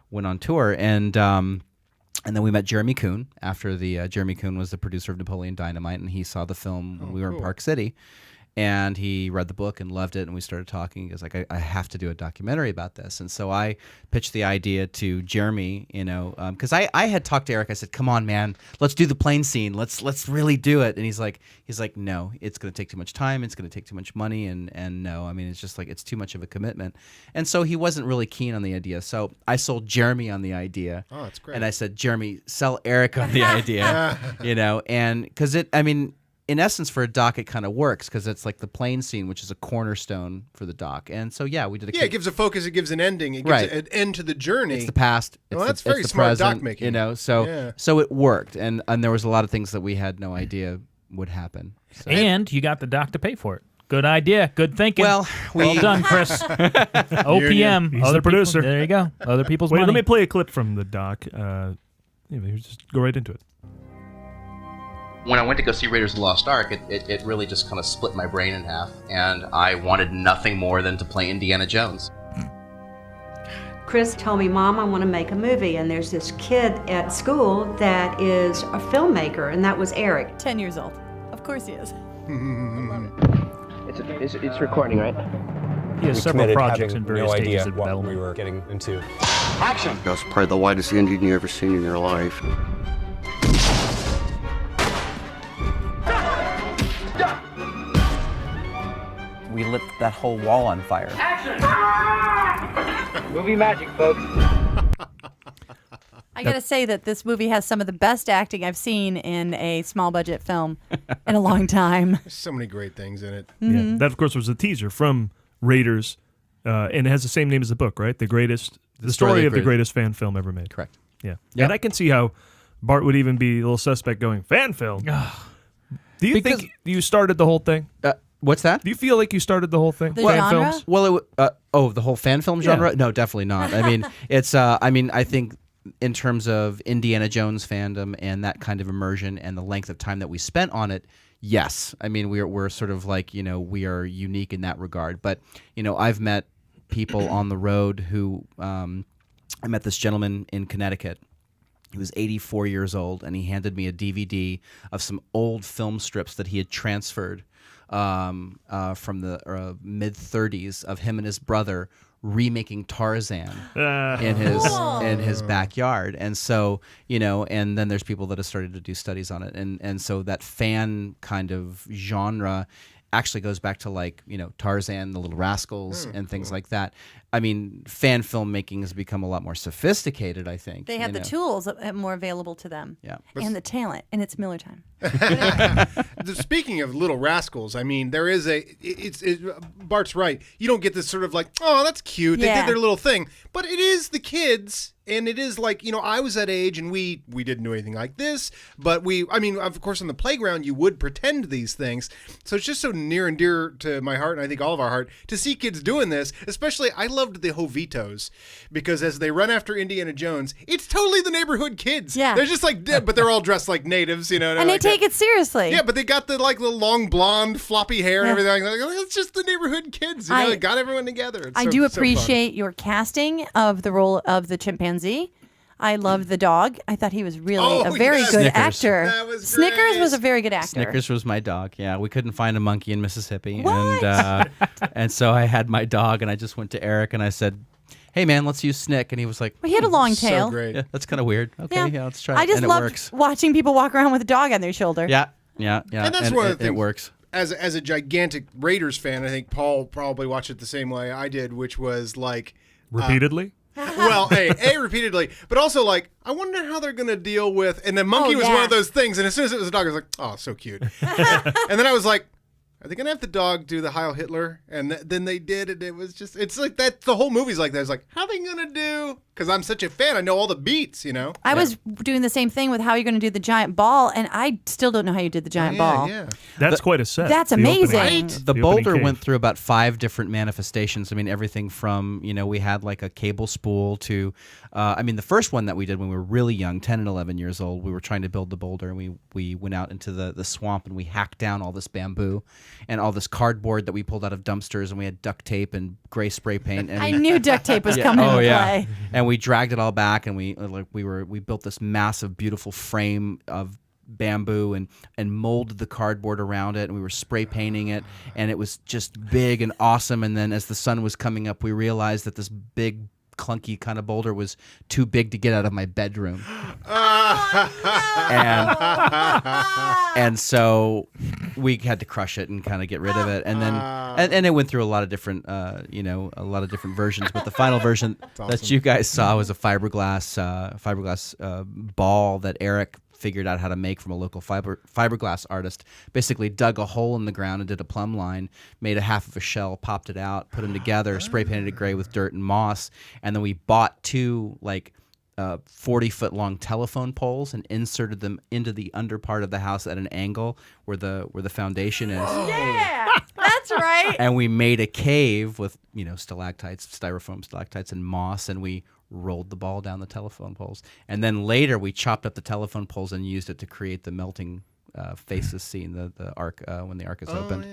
went on tour. And then we met Jeremy Kuhn after Jeremy Kuhn was the producer of Napoleon Dynamite, and he saw the film when we were in Park City. And he read the book and loved it, and we started talking. He was like, I have to do a documentary about this. And so I pitched the idea to Jeremy, you know, because I had talked to Eric. I said, come on, man, let's do the plane scene. Let's really do it. And he's like, no, it's going to take too much time. It's going to take too much money. And no, I mean, it's just like, it's too much of a commitment. And so he wasn't really keen on the idea. So I sold Jeremy on the idea. Oh, that's great. And I said, Jeremy, sell Eric on the idea, you know, and because in essence, for a doc, it kind of works because it's like the plane scene, which is a cornerstone for the doc. And so, we did it gives a focus, it gives an ending, it gives an end to the journey. It's the past. Well, that's very smart doc making. You know, so it worked. And there was a lot of things that we had no idea would happen. So. And you got the doc to pay for it. Good idea. Good thinking. Well done, Chris. OPM. He's the producer. There you go. Other people's money. Let me play a clip from the doc. Just go right into it. When I went to go see Raiders of the Lost Ark, it really just kind of split my brain in half, and I wanted nothing more than to play Indiana Jones. Chris told me, Mom, I want to make a movie, and there's this kid at school that is a filmmaker, and that was Eric. 10 years old. Of course he is. I love it. It's recording, right? He has several projects in various stages of what development. we were getting into. Action! That's probably the widest Indian you ever seen in your life. We lit that whole wall on fire. Movie magic, folks. I gotta say that this movie has some of the best acting I've seen in a small budget film in a long time. There's so many great things in it. Yeah, that of course was a teaser from Raiders, and it has the same name as the book, right? The story of the greatest fan film ever made. Correct. Yeah. And I can see how Bart would even be a little suspect going, fan film? Do you think you started the whole thing? What's that? Do you feel like you started the whole thing? The genre? Films? Well, the whole fan film genre? Yeah. No, definitely not. I mean, it's. I think in terms of Indiana Jones fandom and that kind of immersion and the length of time that we spent on it, yes. I mean, we're sort of like, you know, we are unique in that regard. But you know, I've met people on the road who. I met this gentleman in Connecticut. He was 84 years old, and he handed me a DVD of some old film strips that he had transferred from the mid-30s of him and his brother remaking Tarzan in his backyard. And so, you know, and then there's people that have started to do studies on it. And so that fan kind of genre actually goes back to, like, you know, Tarzan, The Little Rascals, and things like that. I mean, fan filmmaking has become a lot more sophisticated, I think. They have the tools more available to them. Yeah. And the talent, and it's Miller time. Speaking of Little Rascals, I mean, there is Bart's right. You don't get this sort of like, oh, that's cute. They did their little thing. But it is the kids, and it is like, you know, I was that age, and we didn't do anything like this. But of course, on the playground, you would pretend these things. So it's just so near and dear to my heart, and I think all of our heart, to see kids doing this. Especially, I loved the Jovitos, because as they run after Indiana Jones, it's totally the neighborhood kids. Yeah. They're just like, but they're all dressed like natives, you know. And they take it seriously. Yeah, but they got the long blonde floppy hair and everything. Like, it's just the neighborhood kids. You know, they got everyone together. I do appreciate your casting of the role of the chimpanzee. I loved the dog. I thought he was really a very good actor. That was Snickers was a very good actor. Snickers was my dog. Yeah, we couldn't find a monkey in Mississippi, What? and so I had my dog, and I just went to Eric and I said, "Hey man, let's use Snick," and he was like, Well, he had a long So tail. great. "Yeah, that's kind of weird. Okay, yeah, let's try it." I just and it loved works. watching people walk around with a dog on their shoulder. Yeah. And that's one of the things. It works. As a gigantic Raiders fan, I think Paul probably watched it the same way I did, which was like Repeatedly? Well, repeatedly, but also like, I wonder how they're going to deal with, and the monkey was one of those things, and as soon as it was a dog, I was like, oh, so cute. And then I was like, are they gonna have the dog do the Heil Hitler? And then they did, and it was just, it's like that. The whole movie's like that. It's like, how are they gonna do? Because I'm such a fan, I know all the beats. I was doing the same thing with how you're going to do the giant ball, and I still don't know how you did the giant ball. Yeah. That's quite a set. That's amazing. The boulder went through about 5 different manifestations. I mean, everything from, we had like a cable spool to, the first one that we did when we were really young, 10 and 11 years old, we were trying to build the boulder, and we went out into the swamp, and we hacked down all this bamboo and all this cardboard that we pulled out of dumpsters, and we had duct tape and gray spray paint. And I knew duct tape was coming into play. And we dragged it all back, and we built this massive, beautiful frame of bamboo and molded the cardboard around it, and we were spray painting it, and it was just big and awesome. And then as the sun was coming up, we realized that this big clunky kind of boulder was too big to get out of my bedroom. And so we had to crush it and kind of get rid of it. And then and it went through a lot of different versions, but the final version that you guys saw was a fiberglass ball that Eric figured out how to make from a local fiberglass artist. Basically dug a hole in the ground and did a plumb line, made a half of a shell, popped it out, put them together, spray painted it gray with dirt and moss, and then we bought 2 40-foot long telephone poles and inserted them into the under part of the house at an angle where the foundation is. Yeah, that's right. And we made a cave with stalactites, styrofoam stalactites, and moss, and we rolled the ball down the telephone poles. And then later we chopped up the telephone poles and used it to create the melting faces scene, the ark when the ark is opened.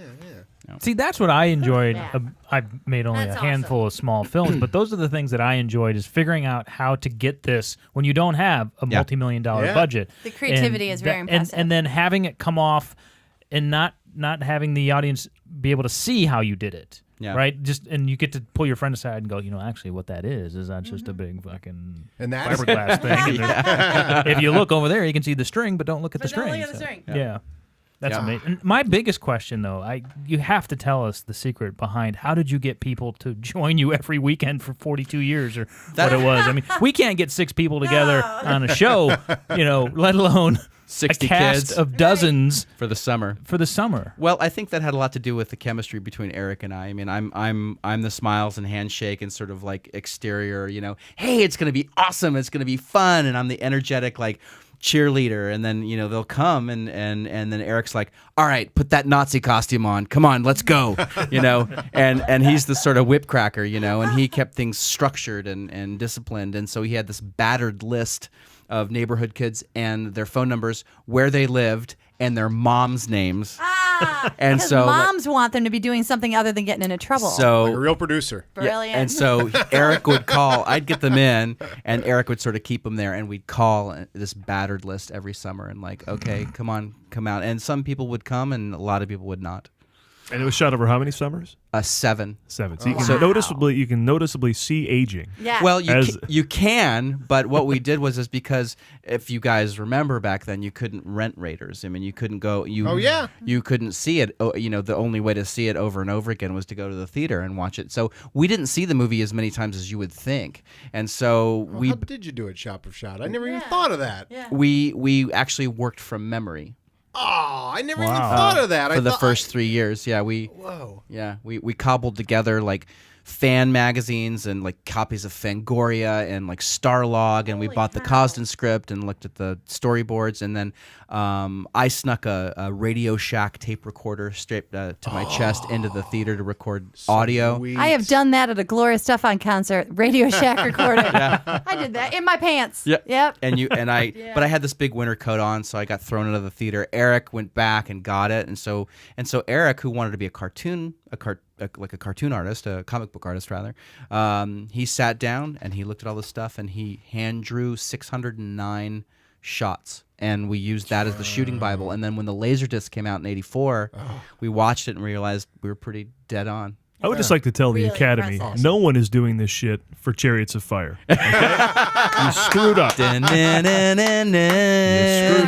See, that's what I enjoyed. Yeah. I've made only That's a handful of small films, but those are the things that I enjoyed, is figuring out how to get this when you don't have a multi-million-dollar budget. The creativity is very impressive. And then having it come off and not having the audience be able to see how you did it. Yeah. Right? And you get to pull your friend aside and go, actually what that is that just a big fucking fiberglass thing. And if you look over there, you can see the string, but don't look at the string. Don't look at the string. Yeah. That's amazing. And my biggest question, though, you have to tell us the secret behind how did you get people to join you every weekend for 42 years or what it was. I mean, we can't get 6 people together on a show, let alone 60 a cast kids of dozens for the summer. Well, I think that had a lot to do with the chemistry between Eric and I. I mean, I'm the smiles and handshake and sort of like exterior, hey, it's going to be awesome, it's going to be fun, and I'm the energetic cheerleader, and then they'll come and then Eric's like, all right, put that Nazi costume on, come on, let's go, and he's the sort of whip cracker, and he kept things structured and disciplined, and so he had this battered list of neighborhood kids and their phone numbers, where they lived, and their moms' names. And so moms want them to be doing something other than getting into trouble. So like a real producer. Brilliant. And so Eric would call, I'd get them in, and Eric would sort of keep them there, and we'd call this battered list every summer, and okay, come on, come out. And some people would come, and a lot of people would not. And it was shot over how many summers? 7. 7. So you can noticeably see aging. Yeah. Well, you can, but what we did was because if you guys remember back then, you couldn't rent Raiders. I mean, you couldn't go. You couldn't see it. The only way to see it over and over again was to go to the theater and watch it. So we didn't see the movie as many times as you would think. And so how did you do it shot for shot? I never even thought of that. Yeah. We actually worked from memory. Oh, I never even thought of that. For the first 3 years, we cobbled together fan magazines and copies of Fangoria and Starlog, and we bought the Cosden script and looked at the storyboards, and then I snuck a Radio Shack tape recorder straight to my chest into the theater to record audio. I have done that at a Gloria Stefan concert, Radio Shack recording. I did that in my pants. Yep. Yep. But I had this big winter coat on, so I got thrown out of the theater. Eric went back and got it, and so Eric, who wanted to be a cartoon artist, a comic book artist rather, he sat down and he looked at all this stuff and he hand drew 609 shots, and we used that as the shooting Bible. And then when the Laserdisc came out in '84, we watched it and realized we were pretty dead on. I would just like to tell the Academy, impressive. no one is doing this shit for Chariots of Fire. Okay? You screwed up. You screwed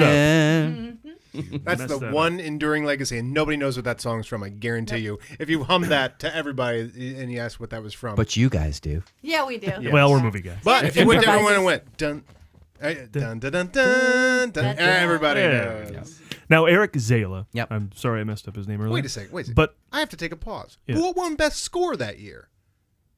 up. That's the one enduring legacy, and nobody knows what that song's from, I guarantee you. If you hum that to everybody and you ask what that was from. But you guys do. Yeah, we do. Yes. Well, we're movie guys. But if you went to everyone and went, dun, dun, dun, dun, dun, dun, everybody knows. Now, Eric Zala. Yep. I'm sorry I messed up his name earlier. Wait a second. But I have to take a pause. Yeah. Who won Best Score that year?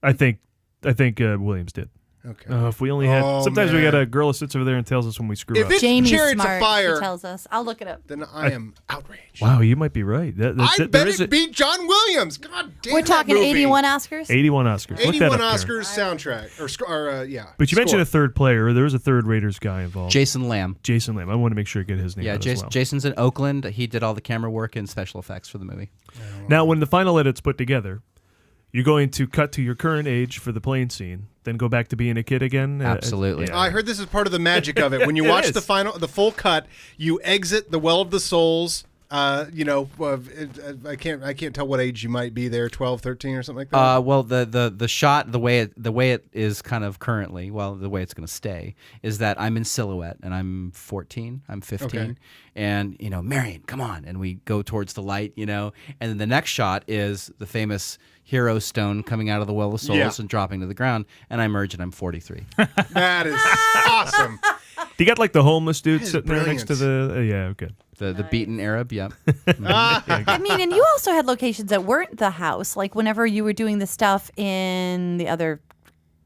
I think Williams did. Okay. If we only had... Oh, sometimes we man. got a girl that sits over there and tells us when we screw If up. it's Jamie's Chariots of smart. Fire, He tells us. I'll look it up. then I am outraged. Wow, you might be right. I bet it beat John Williams. God damn We're that talking movie. 81 Oscars? 81 Oscars. Look that 81 up, Karen. Oscars soundtrack. Yeah. But you mentioned score. a third player. There was a third Raiders guy involved. Jason Lamb. Jason Lamb. I want to make sure I get his name Yeah, out as well. Jason's in Oakland. He did all the camera work and special effects for the movie. Now, when the final edit's put together, you're going to cut to your current age for the plane scene, then go back to being a kid again? Absolutely. I heard this is part of the magic of it. When you watch the full cut, you exit the Well of the Souls. I can't tell what age you might be there, 12, 13 or something like that. Well, the shot, the way it is kind of currently, well, the way it's going to stay is that I'm in silhouette and I'm 14, I'm 15, Okay. and Marion, come on, and we go towards the light, and then the next shot is the famous hero stone coming out of the Well of Souls and dropping to the ground, and I emerge and I'm 43. That is awesome. You got like the homeless dude That is sitting there next to the yeah, okay. The beaten Arab, yeah. I mean, and you also had locations that weren't the house. Like whenever you were doing the stuff in the other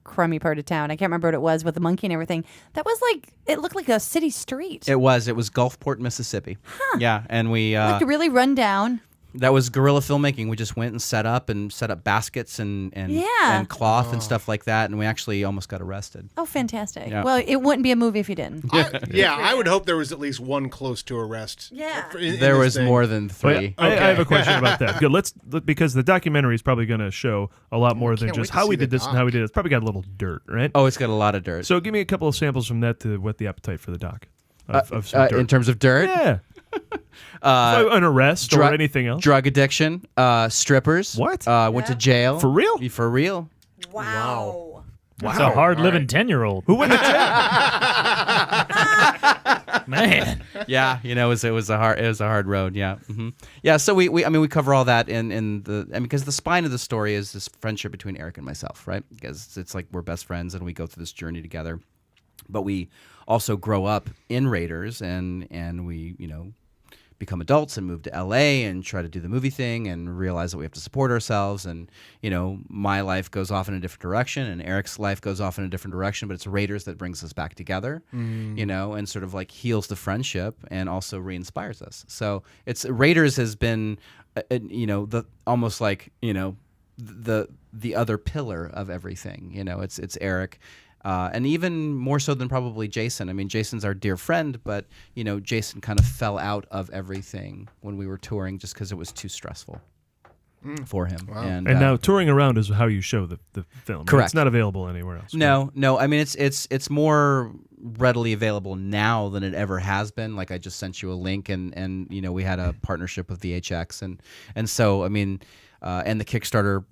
crummy part of town, I can't remember what it was with the monkey and everything. That was like, it looked like a city street. It was Gulfport, Mississippi. Huh. Yeah, and we Like really run down. that was guerrilla filmmaking. We just went and set up baskets and cloth and stuff like that, and we actually almost got arrested. Oh, fantastic. Yeah. Well, it wouldn't be a movie if you didn't. I would hope there was at least one close to arrest. Yeah. There was more than 3. I have a question about that. Good. Because the documentary is probably going to show a lot more than can't just wait to how see we the did this and doc. how we did it. It's probably got a little dirt, right? Oh, it's got a lot of dirt. So give me a couple of samples from that to whet the appetite for the doc. Of some dirt. In terms of dirt? Yeah. An arrest or anything else? Drug addiction, strippers. What? Went to jail. For real? For real. Wow. It's a hard-living 10-year-old. Who went to jail? Man. Yeah, it was a hard road. Yeah, yeah. So we cover all that in the because the spine of the story is this friendship between Eric and myself, right? Because it's like we're best friends and we go through this journey together, but we also grow up in Raiders and we become adults and move to LA and try to do the movie thing and realize that we have to support ourselves, and my life goes off in a different direction and Eric's life goes off in a different direction, but it's Raiders that brings us back together, and sort of like heals the friendship and also re-inspires us. So it's Raiders has been the almost like the other pillar of everything. It's Eric. And even more so than probably Jason. I mean, Jason's our dear friend, but Jason kind of fell out of everything when we were touring just because it was too stressful for him. Wow. And now touring around is how you show the film. Right? Correct. It's not available anywhere else. No. I mean, it's more readily available now than it ever has been. Like I just sent you a link, and we had a partnership with VHX, and so I mean. And the Kickstarter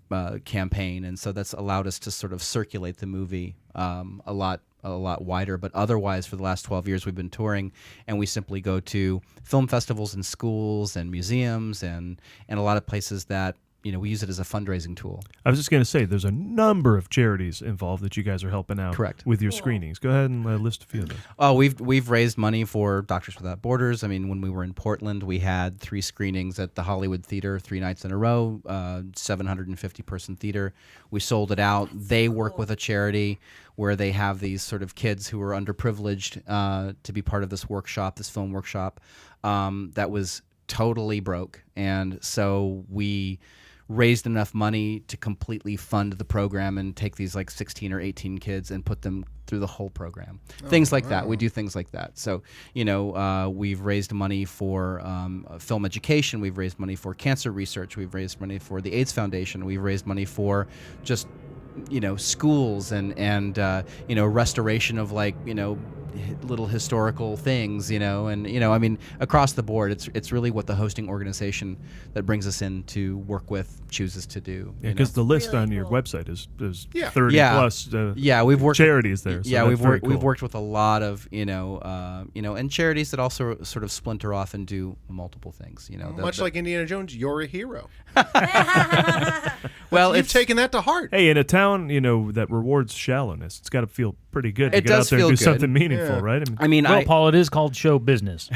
campaign, and so that's allowed us to sort of circulate the movie a lot wider. But otherwise, for the last 12 years, we've been touring, and we simply go to film festivals and schools and museums and a lot of places that we use it as a fundraising tool. I was just going to say, there's a number of charities involved that you guys are helping out. Correct. With your screenings. Go ahead and list a few of them. Oh, we've raised money for Doctors Without Borders. I mean, when we were in Portland, we had 3 screenings at the Hollywood Theater 3 nights in a row, 750-person theater. We sold it out. They work with a charity where they have these sort of kids who are underprivileged to be part of this workshop, this film workshop, that was totally broke. And so we raised enough money to completely fund the program and take these like 16 or 18 kids and put them through the whole program. Things like that. We do things like that. So, we've raised money for film education. We've raised money for cancer research. We've raised money for the AIDS Foundation. We've raised money for just, schools and restoration of like, little historical things, I mean, across the board, it's really what the hosting organization that brings us in to work with chooses to do. Yeah, because the list on your website is 30 plus we've worked charities there. So yeah, we've worked with a lot of and charities that also sort of splinter off and do multiple things. Much like Indiana Jones, you're a hero. Well, you've taken that to heart. Hey, in a town that rewards shallowness, it's got to feel pretty good to It get out does there and feel do good. something meaningful, right? Paul, it is called show business.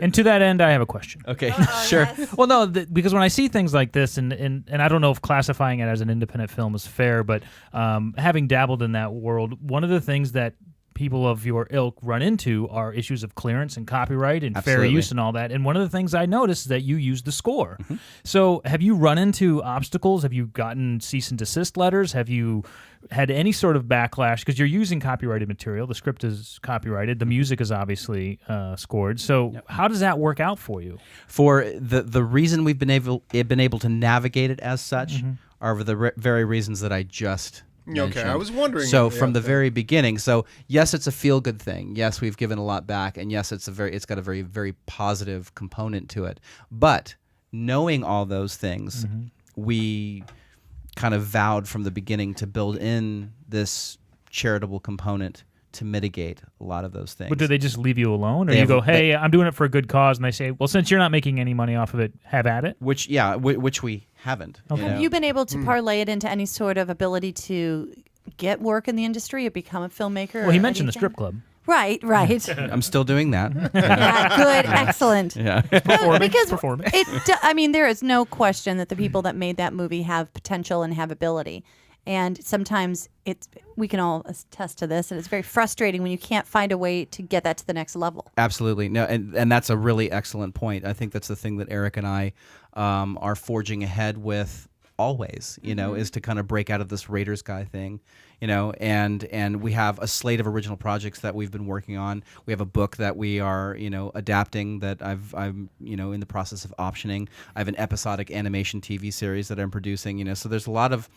And to that end, I have a question. Okay, sure. Yes. Well, no, because when I see things like this, and I don't know if classifying it as an independent film is fair, but having dabbled in that world, one of the things that people of your ilk run into are issues of clearance and copyright and fair Absolutely. use and all that. And one of the things I noticed is that you use the score. So have you run into obstacles? Have you gotten cease and desist letters? Have you had any sort of backlash? Because you're using copyrighted material. The script is copyrighted. The music is obviously scored. So how does that work out for you? For the reason we've been able to navigate it as such are for the very reasons that I just mentioned. I was wondering. So from the very beginning, so yes, it's a feel good thing. Yes, we've given a lot back, and yes, it's got a very, very positive component to it. But knowing all those things, we kind of vowed from the beginning to build in this charitable component to mitigate a lot of those things. But do they just leave you alone, or you go, "Hey, I'm doing it for a good cause," and they say, "Well, since you're not making any money off of it, have at it." Which we haven't. Okay. Have you been able to parlay it into any sort of ability to get work in the industry or become a filmmaker? Well, he mentioned the strip club. Right. I'm still doing that. Yeah, good, excellent. Yeah. Because I mean, there is no question that the people that made that movie have potential and have ability. And sometimes we can all attest to this, and it's very frustrating when you can't find a way to get that to the next level. Absolutely. No, and that's a really excellent point. I think that's the thing that Eric and I are forging ahead with always, is to kind of break out of this Raiders guy thing, and we have a slate of original projects that we've been working on. We have a book that we are, adapting that I'm, in the process of optioning. I have an episodic animation TV series that I'm producing, so there's a lot of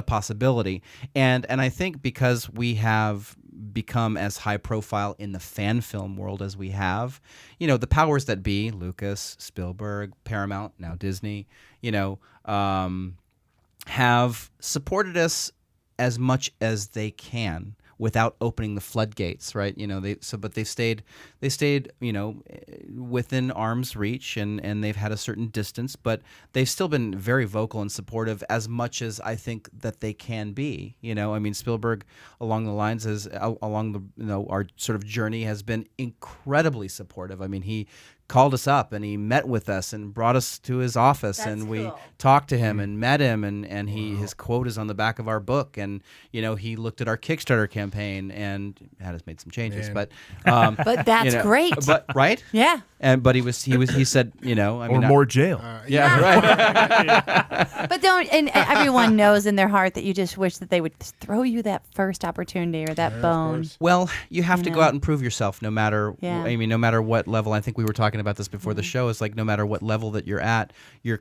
possibility. And I think because we have become as high profile in the fan film world as we have, the powers that be, Lucas, Spielberg, Paramount, now Disney, have supported us as much as they can without opening the floodgates, right? But they stayed, within arm's reach, and they've had a certain distance, but they've still been very vocal and supportive as much as I think that they can be. Spielberg, along the lines our sort of journey, has been incredibly supportive. He called us up and he met with us and brought us to his office. That's and we cool. talked to him and met him, and his quote is on the back of our book, and he looked at our Kickstarter campaign and had us made some changes. But but that's great. But right? Yeah. But he said, or more jail. Right. But and everyone knows in their heart that you just wish that they would throw you that first opportunity or that bone. Well, you have to go out and prove yourself, no matter. Yeah. No matter what level. I think we were talking about this before the show. It's like no matter what level that you're at, you've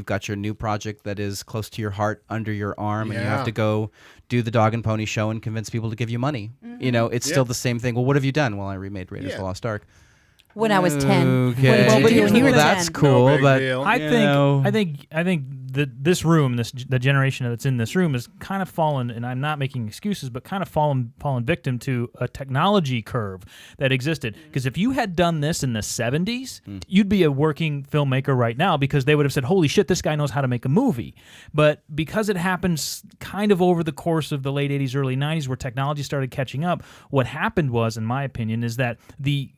got your new project that is close to your heart under your arm, and you have to go do the dog and pony show and convince people to give you money. It's still the same thing. Well, what have you done? Well, I remade Raiders of the Lost Ark. When I was 10. Okay. What did you do when you were 10? That's cool, but I think this room, the generation that's in this room, has kind of fallen, and I'm not making excuses, but kind of fallen victim to a technology curve that existed. Because if you had done this in the 70s, you'd be a working filmmaker right now, because they would have said, "Holy shit, this guy knows how to make a movie." But because it happens kind of over the course of the late 80s, early 90s, where technology started catching up, what happened was, in my opinion, is that the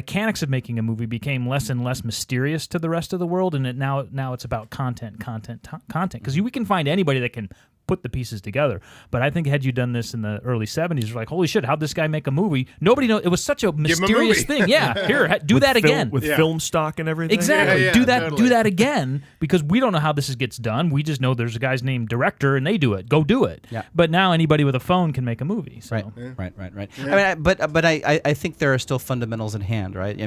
mechanics of making a movie became less and less mysterious to the rest of the world, and now it's about content. Because we can find anybody that can put the pieces together. But I think had you done this in the early 70s, you're like, holy shit, how'd this guy make a movie? Nobody knows. It was such a mysterious thing. Yeah, here, do that again. With film stock and everything? Exactly. Yeah, do that totally. do that again, because we don't know how this gets done. We just know there's a guy's named director, and they do it. Go do it. Yeah. But now anybody with a phone can make a movie. So. Right. Yeah. But I think there are still fundamentals in hand, right?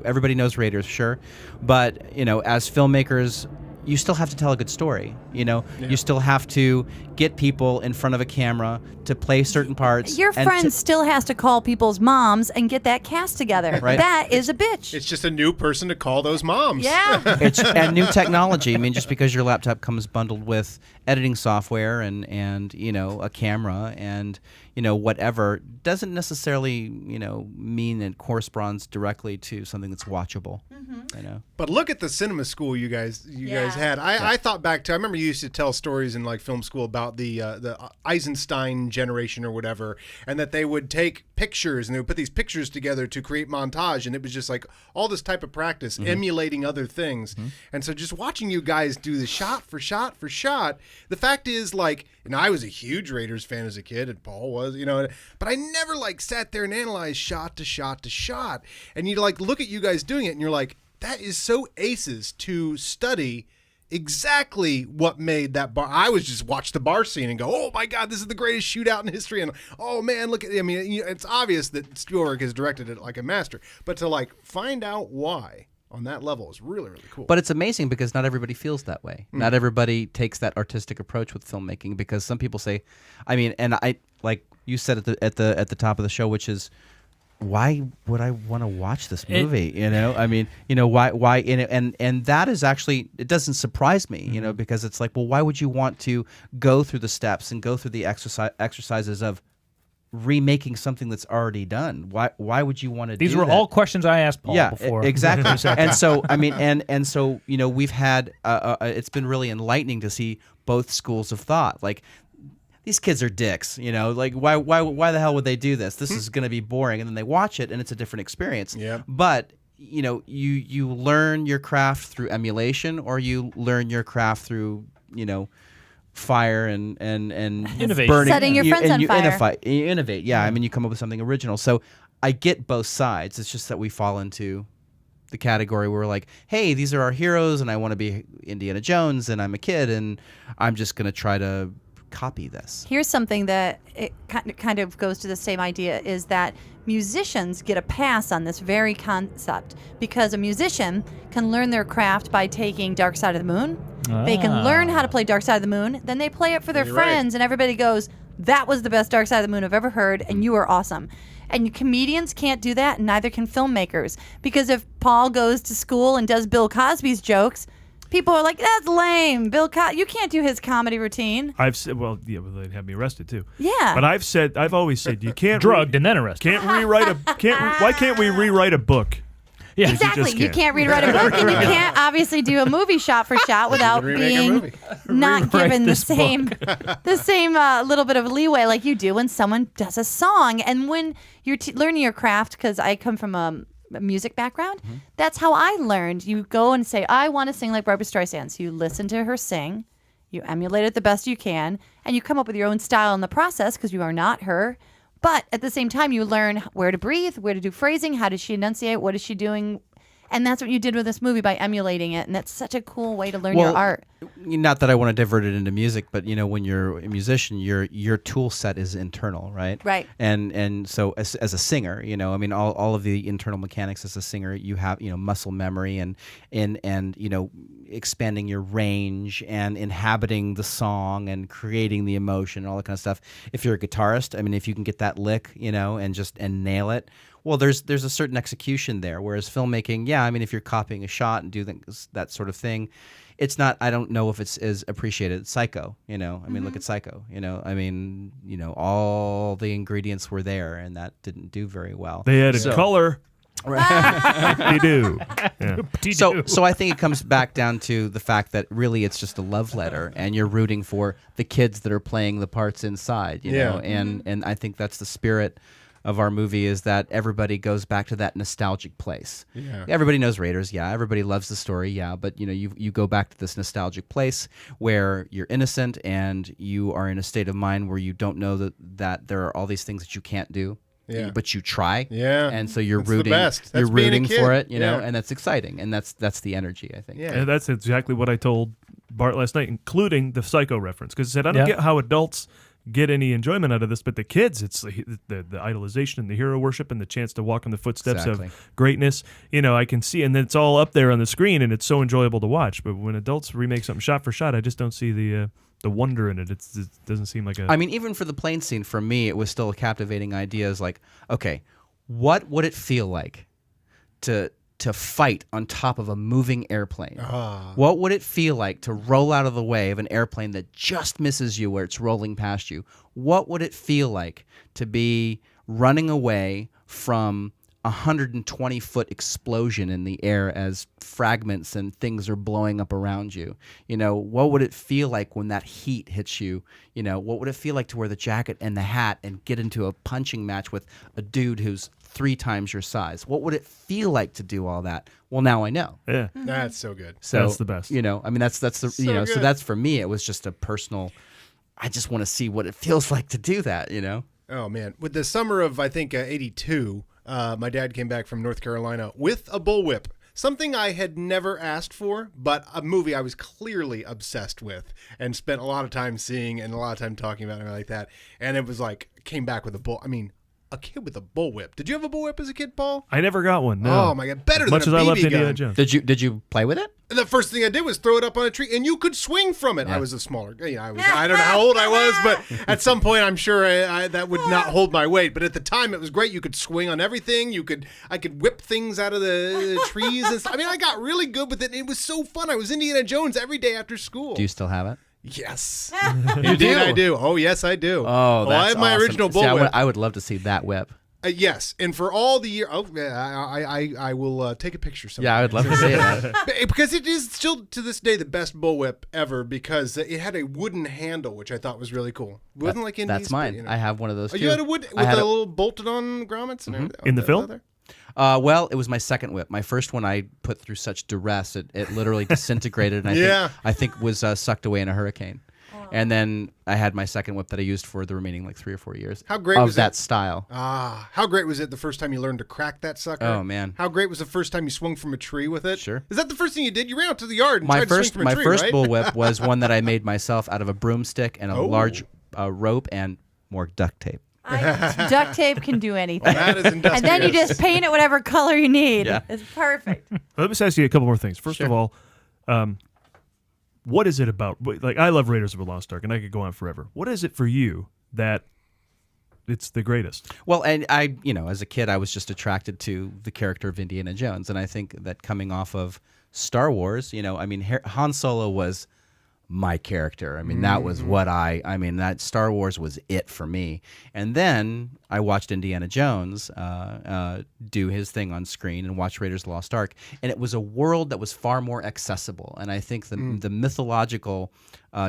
Everybody knows Raiders, sure. But, as filmmakers, you still have to tell a good story. You still have to get people in front of a camera to play certain parts. Your friend still has to call people's moms and get that cast together. Right. That is a bitch. It's just a new person to call those moms. Yeah. And new technology. Just because your laptop comes bundled with editing software and a camera, and whatever, doesn't necessarily, mean it corresponds directly to something that's watchable. But look at the cinema school you guys had. I thought back to, I remember you used to tell stories in like film school about the Eisenstein generation or whatever, and that they would take pictures and they would put these pictures together to create montage, and it was just like all this type of practice, emulating other things. And so just watching you guys do the shot for shot for shot, the fact is, like, and I was a huge Raiders fan as a kid, and Paul was, but I never like sat there and analyzed shot to shot to shot. And you like look at you guys doing it and you're like, that is so aces to study exactly what made that bar. I was just watch the bar scene and go, oh my God, this is the greatest shootout in history. And oh man, look at, it's obvious that Spielberg has directed it like a master, but to like find out why on that level is really, really cool. But it's amazing because not everybody feels that way. Not everybody takes that artistic approach with filmmaking, because some people say, and I, like you said at the top of the show, which is, why would I want to watch this movie? Why? And that is actually, it doesn't surprise me, because it's like, well, why would you want to go through the steps and go through the exercises of remaking something that's already done? Why would you want to do that? These were all questions I asked Paul before. Exactly. And so, and so, we've had, it's been really enlightening to see both schools of thought. Like, these kids are dicks, like why the hell would they do this? This is going to be boring. And then they watch it and it's a different experience. Yeah. But, you learn your craft through emulation, or you learn your craft through, fire and innovation. Burning. Setting your friends on fire. You innovate. Yeah. You come up with something original. So I get both sides. It's just that we fall into the category where we're like, hey, these are our heroes and I want to be Indiana Jones and I'm a kid and I'm just going to try to copy this. Here's something that it kind of goes to the same idea, is that musicians get a pass on this very concept, because a musician can learn their craft by taking Dark Side of the Moon. They can learn how to play Dark Side of the Moon, then they play it for their friends, and everybody goes, that was the best Dark Side of the Moon I've ever heard, and you are awesome. And comedians can't do that, and neither can filmmakers, because if Paul goes to school and does Bill Cosby's jokes, people are like, that's lame. You can't do his comedy routine. I've said, they'd have me arrested too. Yeah. But I've always said, you can't drugged and then arrested. Why can't we rewrite a book? Yeah, exactly. You can't rewrite a book, and you can't obviously do a movie shot for shot without being not given the same little bit of leeway like you do when someone does a song. And when you're learning your craft, because I come from a music background, that's how I learned. You go and say, I want to sing like Barbra Streisand. So you listen to her sing, you emulate it the best you can, and you come up with your own style in the process, because you are not her. But at the same time, you learn where to breathe, where to do phrasing, how does she enunciate, what is she doing. And that's what you did with this movie by emulating it. And that's such a cool way to learn your art. Not that I want to divert it into music, but when you're a musician, your tool set is internal, right? Right. And so as a singer, all of the internal mechanics as a singer, you have muscle memory and expanding your range and inhabiting the song and creating the emotion and all that kind of stuff. If you're a guitarist, if you can get that lick, and nail it. Well, there's a certain execution there, whereas filmmaking, if you're copying a shot and do that sort of thing, it's not. I don't know if it's as appreciated. Psycho, look at Psycho. All the ingredients were there, and that didn't do very well. They added color. They do. Yeah. So I think it comes back down to the fact that really it's just a love letter, and you're rooting for the kids that are playing the parts inside. And I think that's the spirit of our movie, is that everybody goes back to that nostalgic place. Yeah. Everybody knows Raiders, everybody loves the story, but you go back to this nostalgic place where you're innocent and you are in a state of mind where you don't know that there are all these things that you can't do. Yeah. But you try. Yeah. And so you're That's rooting. The best. That's you're rooting being a kid. for it, and that's exciting, and that's the energy, I think. Yeah. And that's exactly what I told Bart last night, including the Psycho reference, because I said I don't get how adults get any enjoyment out of this, but the kids, it's the idolization and the hero worship and the chance to walk in the footsteps of greatness. I can see, and then it's all up there on the screen, and it's so enjoyable to watch. But when adults remake something shot for shot, I just don't see the wonder in it. It doesn't seem like a. Even for the plane scene, for me, it was still a captivating idea. Is like, okay, what would it feel like to to fight on top of a moving airplane? What would it feel like to roll out of the way of an airplane that just misses you where it's rolling past you? What would it feel like to be running away from a 120-foot explosion in the air as fragments and things are blowing up around you? You know, what would it feel like when that heat hits you? You know, what would it feel like to wear the jacket and the hat and get into a punching match with a dude who's 3 times your size? What would it feel like to do all that? Well, now I know. Yeah. That's so good. So that's the best. You know, I mean, that's the So you know, so good. that's for me. It was just a personal. I just want to see what it feels like to do that. You know. Oh man, with the summer of I think '82, my dad came back from North Carolina with a bullwhip. Something I had never asked for, but a movie I was clearly obsessed with and spent a lot of time seeing and a lot of time talking about and like that. And it was like, came back with a bull. I mean, a kid with a bullwhip. Did you have a bullwhip as a kid, Paul? I never got one. No. Oh my God, better Much than as a I loved BB Indiana gun. Jones. Did you play with it? And the first thing I did was throw it up on a tree, and you could swing from it. Yeah. I was a smaller, you know, I don't know how old I was, but at some point I'm sure that would not hold my weight. But at the time, it was great. You could swing on everything. I could whip things out of the trees. And stuff. I mean, I got really good with it. And it was so fun. I was Indiana Jones every day after school. Do you still have it? Yes. You Indeed, do? I do. Oh, yes, I do. Oh, that's I have my awesome. original See, bullwhip. I would love to see that whip. Yes, and for all the year, I will take a picture sometime. Yeah, I would love to see it. Because it is still to this day the best bullwhip ever because it had a wooden handle, which I thought was really cool. It wasn't like Indy's, That's mine. but, you know. I have one of those Oh, too. you had a wood with the little bolted-on grommets and everything In the film? leather? Well, it was my second whip. My first one I put through such duress it literally disintegrated and I think was sucked away in a hurricane. And then I had my second whip that I used for the remaining like 3 or 4 years. How great of was that it? style? How great was it the first time you learned to crack that sucker? Oh, man. How great was the first time you swung from a tree with it? Sure. Is that the first thing you did? You ran out to the yard and My tried to first swing from a tree, first right? bullwhip was one that I made myself out of a broomstick and a large rope and more duct tape. Duct tape can do anything. That is And then you just paint it whatever color you need. Yeah. It's perfect. Let me just ask you a couple more things. First of all, what is it about? Like, I love Raiders of the Lost Ark, and I could go on forever. What is it for you that it's the greatest? Well, and I, you know, as a kid, I was just attracted to the character of Indiana Jones, and I think that coming off of Star Wars, you know, I mean, Han Solo was my character. I mean, that was what I mean, that Star Wars was it for me. And then I watched Indiana Jones do his thing on screen and watched Raiders of the Lost Ark. And it was a world that was far more accessible. And I think the mythological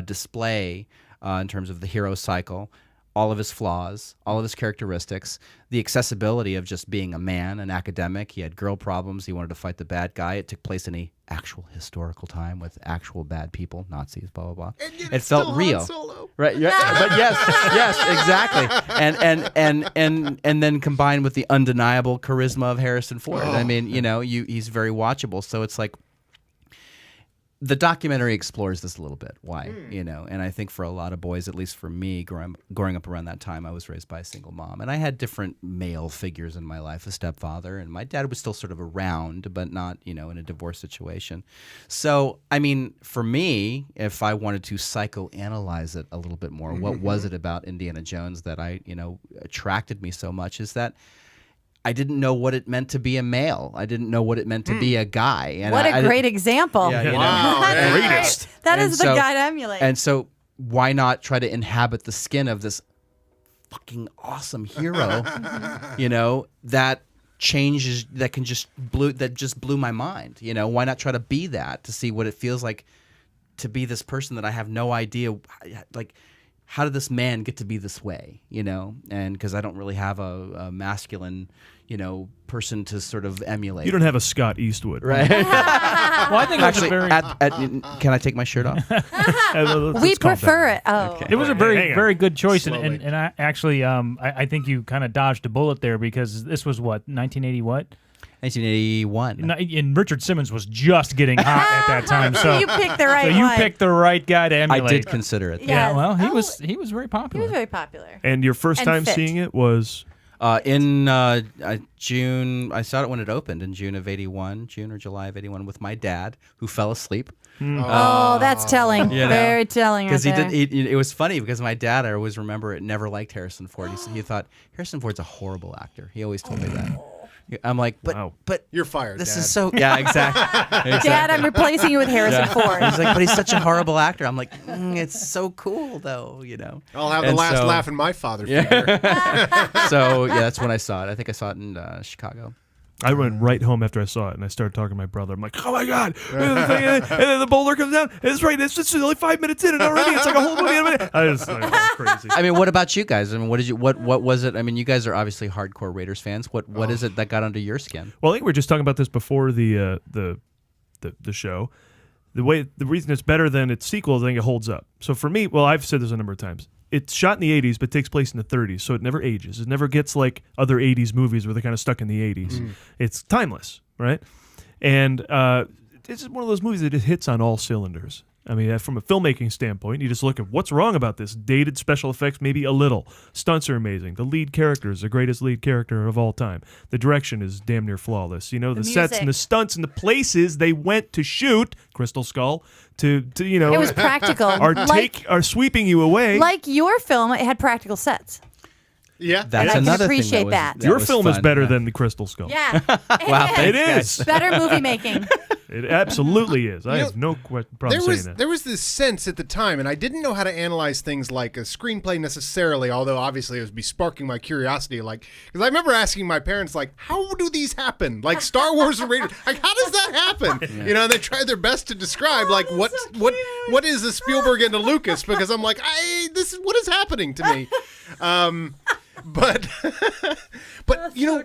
display in terms of the hero cycle, all of his flaws, all of his characteristics, the accessibility of just being a man, an academic. He had girl problems. He wanted to fight the bad guy. It took place in a actual historical time with actual bad people, Nazis, blah blah blah. It felt real, right? Yeah, but yes, exactly. And then combined with the undeniable charisma of Harrison Ford. I mean, you know, he's very watchable. So it's like. The documentary explores this a little bit. Why? You know, and I think for a lot of boys, at least for me, growing up around that time, I was raised by a single mom. And I had different male figures in my life, a stepfather, and my dad was still sort of around, but not, you know, in a divorce situation. So, I mean, for me, if I wanted to psychoanalyze it a little bit more, what was it about Indiana Jones that attracted me so much is that I didn't know what it meant to be a male. I didn't know what it meant to be a guy. And what a great example. Yeah, you know. That's Greatest. great. That And is the guy to emulate. And so why not try to inhabit the skin of this fucking awesome hero, you know, that changes, that just blew my mind. You know, why not try to be that, to see what it feels like to be this person that I have no idea, like, how did this man get to be this way, you know? And because I don't really have a masculine, you know, person to sort of emulate. You don't have a Scott Eastwood. Right. Well, I think Actually, it was can I take my shirt off? We prefer it. Oh. Okay. It was a very good choice, Slowly. and I actually I think you kind of dodged a bullet there because this was what 1980 what. 1981. And Richard Simmons was just getting hot at that time, so You picked the right so you one. picked the right guy to emulate. I did consider it. Yeah, Yes. well, he Oh. was very He popular. was very popular. And your first And time fit. seeing it was? In June, I saw it when it opened in June of '81, June or July of '81, with my dad, who fell asleep. Oh, that's telling. You know, Very telling. Because right there. it was funny because my dad, I always remember it, never liked Harrison Ford. He thought Harrison Ford's a horrible actor. He always told me that. I'm like, but you're fired. This Dad. is so exactly. Dad, I'm replacing you with Harrison Ford. He's like, but he's such a horrible actor. I'm like, it's so cool though, I'll have the last laugh in my father figure. So that's when I saw it. I think I saw it in Chicago. I went right home after I saw it, and I started talking to my brother. I'm like, oh my God. And then the boulder comes down. It's right. It's just only 5 minutes in, and already it's like a whole movie in a minute. I was crazy. I mean, what about you guys? I mean, what was it? I mean, you guys are obviously hardcore Raiders fans. What is it that got under your skin? Well, I think we were just talking about this before the show. The reason it's better than its sequel, I think it holds up. So for me, well, I've said this a number of times. It's shot in the 80s, but takes place in the 30s, so it never ages. It never gets like other 80s movies where they're kind of stuck in the 80s. It's timeless, right? And it's just one of those movies that it hits on all cylinders. I mean, from a filmmaking standpoint, you just look at what's wrong about this. Dated special effects, maybe a little. Stunts are amazing. The lead character is the greatest lead character of all time. The direction is damn near flawless. The sets and the stunts and the places they went to shoot Crystal Skull to It was practical. are sweeping you away. Like your film, it had practical sets. Yeah, that's and I another can appreciate thing that. Your film is better than the Crystal Skull. Yeah, wow, it is better movie making. It absolutely is. I have no problem saying that. There was this sense at the time, and I didn't know how to analyze things like a screenplay necessarily, although obviously it was sparking my curiosity. Because I remember asking my parents, how do these happen? Like Star Wars and Raiders, how does that happen? Yeah. And they tried their best to describe, what is the Spielberg into Lucas? Because I'm like, what is happening to me? But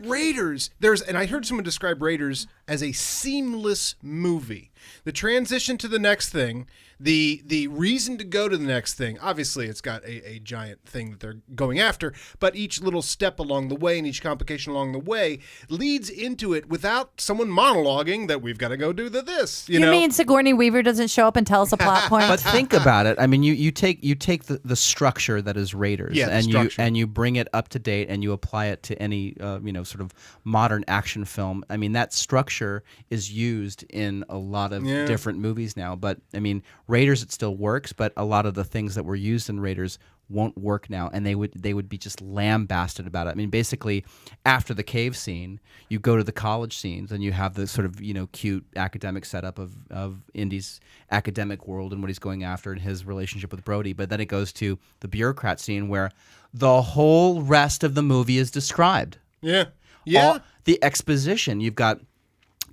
Raiders, and I heard someone describe Raiders as a seamless movie. The transition to the next thing, the reason to go to the next thing, obviously it's got a giant thing that they're going after, but each little step along the way and each complication along the way leads into it without someone monologuing that we've got to go do this. You know? mean Sigourney Weaver doesn't show up and tell us a plot point? But think about it. I mean, you take the structure that is Raiders, and you bring it up to date, and you apply it to any sort of modern action film. I mean, that structure is used in a lot of different movies now. But I mean, Raiders, it still works, but a lot of the things that were used in Raiders won't work now, and they would be just lambasted about it. I mean, basically, after the cave scene, you go to the college scenes, and you have the sort of cute academic setup of Indy's academic world and what he's going after and his relationship with Brody. But then it goes to the bureaucrat scene where the whole rest of the movie is described. Yeah. The exposition, you've got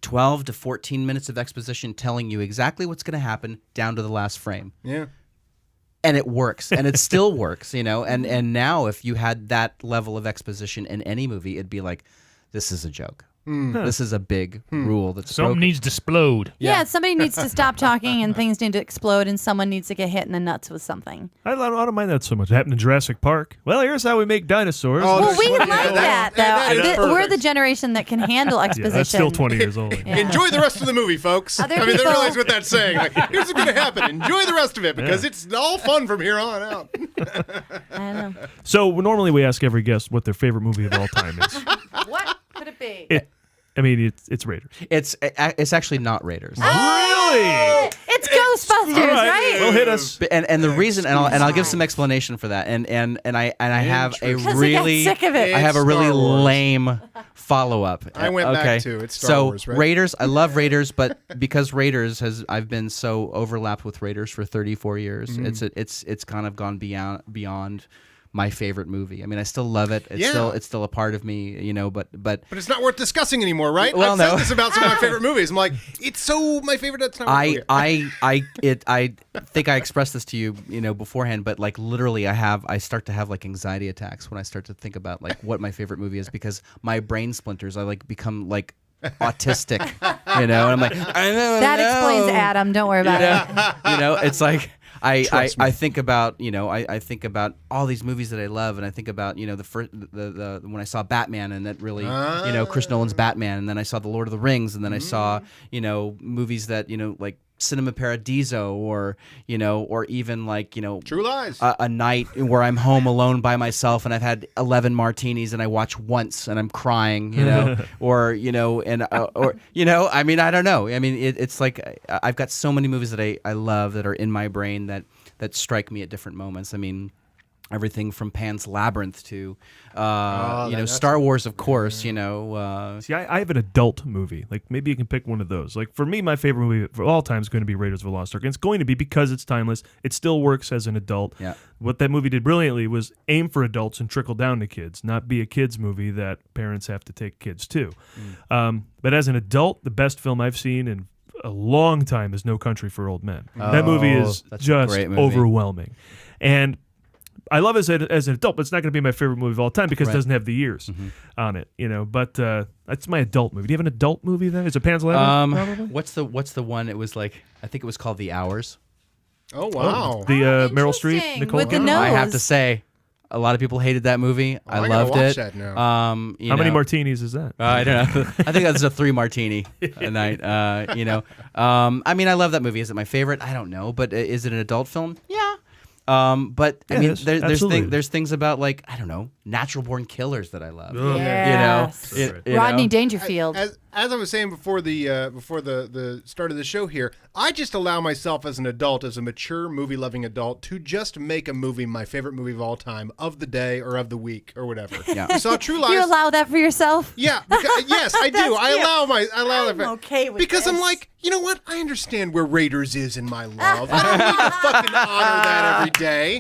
12 to 14 minutes of exposition telling you exactly what's going to happen down to the last frame. Yeah. And it works, and it still works, And now if you had that level of exposition in any movie, it'd be like, this is a joke. This is a big rule that's Something broken. needs to explode. Yeah, somebody needs to stop talking and things need to explode and someone needs to get hit in the nuts with something. I don't mind that so much. It happened in Jurassic Park. Well, here's how we make dinosaurs. Well, we like that, though. We're the generation that can handle exposition. Yeah, that's still 20 years old. Yeah. Enjoy the rest of the movie, folks. Other I mean, they people- realize what that's saying. Like, here's what's going to happen. Enjoy the rest of it because it's all fun from here on out. I don't know. So normally we ask every guest what their favorite movie of all time is. What could it be? It's Raiders. It's actually not Raiders. Really? It's Ghostbusters, right? Well, hit us. And the reason, and I'll give some explanation for that. And I have a Because really he got sick of it. I have a really Star Wars. lame follow up. I went back to it's Star so Wars, right? Raiders, I love Raiders, but because I've been so overlapped with Raiders for 34 years. It's kind of gone beyond my favorite movie. I mean, I still love it. It's still a part of me, But it's not worth discussing anymore, right? Well, I've no. said this about some of my favorite movies. I'm like, it's so my favorite. That's not. I think I expressed this to you, beforehand. But like literally, I start to have like anxiety attacks when I start to think about like what my favorite movie is because my brain splinters. I like become like autistic, And I'm like, I don't That know. explains Adam. Don't worry about it. It's like. I think about I think about all these movies that I love, and I think about the first the when I saw Batman, and that really Chris Nolan's Batman, and then I saw The Lord of the Rings, and then I saw movies that like Cinema Paradiso, or even like True Lies, a night where I'm home alone by myself and I've had 11 martinis and I watch once and I'm crying, or I mean I don't know. I mean it's like I've got so many movies that I love that are in my brain that strike me at different moments. I mean, everything from Pan's Labyrinth to Star Wars, of course. See, I have an adult movie. Like, maybe you can pick one of those. Like, for me, my favorite movie of all time is going to be Raiders of the Lost Ark. And it's going to be because it's timeless. It still works as an adult. Yeah. What that movie did brilliantly was aim for adults and trickle down to kids, not be a kids movie that parents have to take kids to. But as an adult, the best film I've seen in a long time is No Country for Old Men. That movie is just overwhelming. And I love it as an adult, but it's not going to be my favorite movie of all time because it doesn't have the years on it, But that's my adult movie. Do you have an adult movie then? Is it Pan's Labyrinth? What's the one? It was I think it was called The Hours. Oh wow! The Meryl Streep, Nicole with the Kidman? nose. I have to say, a lot of people hated that movie. I loved watch it. that now. How many martinis is that? I don't know. I think that's a 3 martini a night. I mean, I love that movie. Is it my favorite? I don't know. But is it an adult film? Yeah. But I mean, there's things about I don't know, Natural Born Killers that I love. Yes. Rodney Dangerfield. As I was saying before the start of the show here, I just allow myself as an adult, as a mature movie-loving adult, to just make a movie my favorite movie of all time, of the day or of the week or whatever. Yeah. We saw True Lies. You allow that for yourself? Yeah. Yes, I do. I allow that. I'm okay with because this. I'm like, you know what? I understand where Raiders is in my love. I don't need to fucking honor that every day.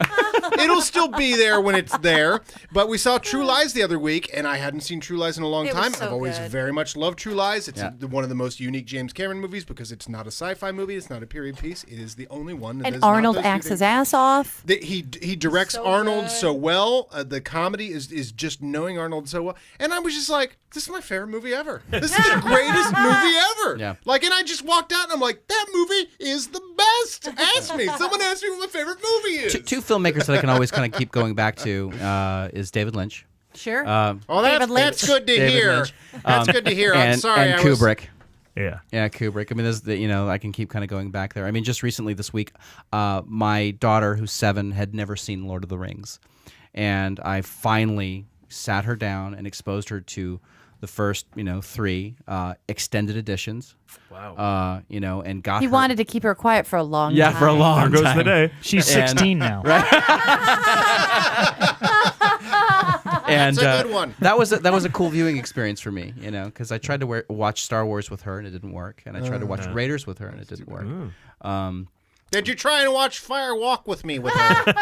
It'll still be there when it's there. But we saw True Lies the other week, and I hadn't seen True Lies in a long It was time. so I've always good. very much loved True Lies. It's one of the most unique James Cameron movies because it's not a sci-fi movie. It's not a period piece. It is the only one that And does not Arnold those acts two his things. ass off. He directs Arnold so well. The comedy is just knowing Arnold so well. And I was just like, this is my favorite movie ever. This is the greatest movie ever. Yeah. And I just walked out and I'm like, that movie is the best. Ask me. Someone asked me what my favorite movie is. Two filmmakers that I can always kind of keep going back to is David Lynch. Sure. That's good to David hear. Lynch. That's good to hear. I'm sorry. And Kubrick. Yeah, Kubrick. I mean, there's I can keep kind of going back there. I mean, just recently this week, my daughter, who's 7, had never seen Lord of the Rings, and I finally sat her down and exposed her to the first, 3 extended editions. Wow. And got He her. wanted to keep her quiet for a long time. Yeah, for a long There goes time. the day. She's 16 now. And That's a good one. that was a cool viewing experience for me, because I tried to watch Star Wars with her and it didn't work, and I tried to watch Raiders with her and it didn't work. Did you try and watch Fire Walk with me with her?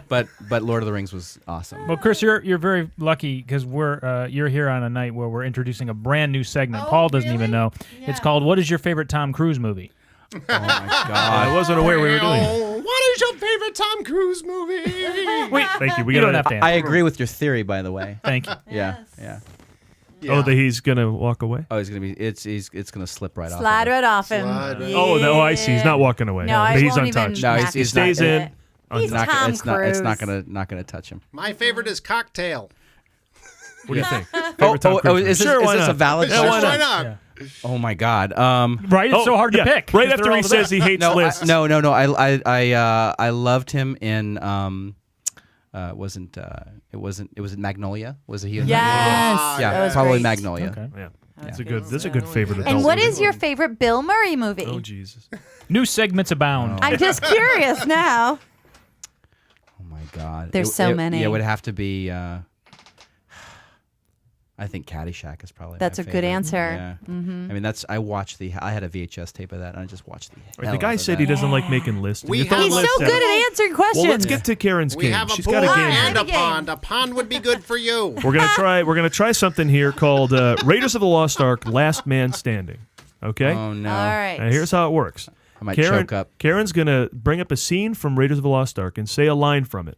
But Lord of the Rings was awesome. Well, Chris, you're very lucky because you're here on a night where we're introducing a brand new segment. Paul doesn't even know. Yeah. It's called "What is your favorite Tom Cruise movie?" Oh my God! I wasn't aware we were doing it. What is your favorite Tom Cruise movie? Wait, thank you. You don't have to answer. I agree with your theory, by the way. Thank you. Yeah. Oh, that he's gonna walk away. Oh, he's gonna be. It's gonna slip right off. Slide right off him. Oh, no, I see. He's not walking away. No, I he's won't untouched. even No, knock he it. stays in. He's Tom It's Cruise. not gonna touch him. My favorite is Cocktail. What do you think? Is this Sure, why a not? valid Yeah, question? Why not? Yeah. Oh my God! Right? It's so hard to pick. Right 'cause after they're he all the says best. he hates lists. No. I loved him in it was Magnolia? Was he in Yes. Magnolia? Yeah, That was probably great. Magnolia. Okay. Yeah. That's a good favorite. And adult what movie. is your favorite Bill Murray movie? Oh Jesus! New segments abound. I'm just curious now. Oh my God! There's so many. Yeah, it would have to be. I think Caddyshack is probably. That's my a good favorite. answer. Yeah. Mm-hmm. I mean, I had a VHS tape of that, and I just watched the. The guy said he doesn't like making lists. We You throw He's a list so out. good at answering questions. Well, let's get to Karen's We game. have a She's pool got a game. and here. a pond. A pond would be good for you. We're gonna try something here called Raiders of the Lost Ark: Last Man Standing. Okay. Oh no! All right. Now, here's how it works. I might choke up. Karen's gonna bring up a scene from Raiders of the Lost Ark and say a line from it.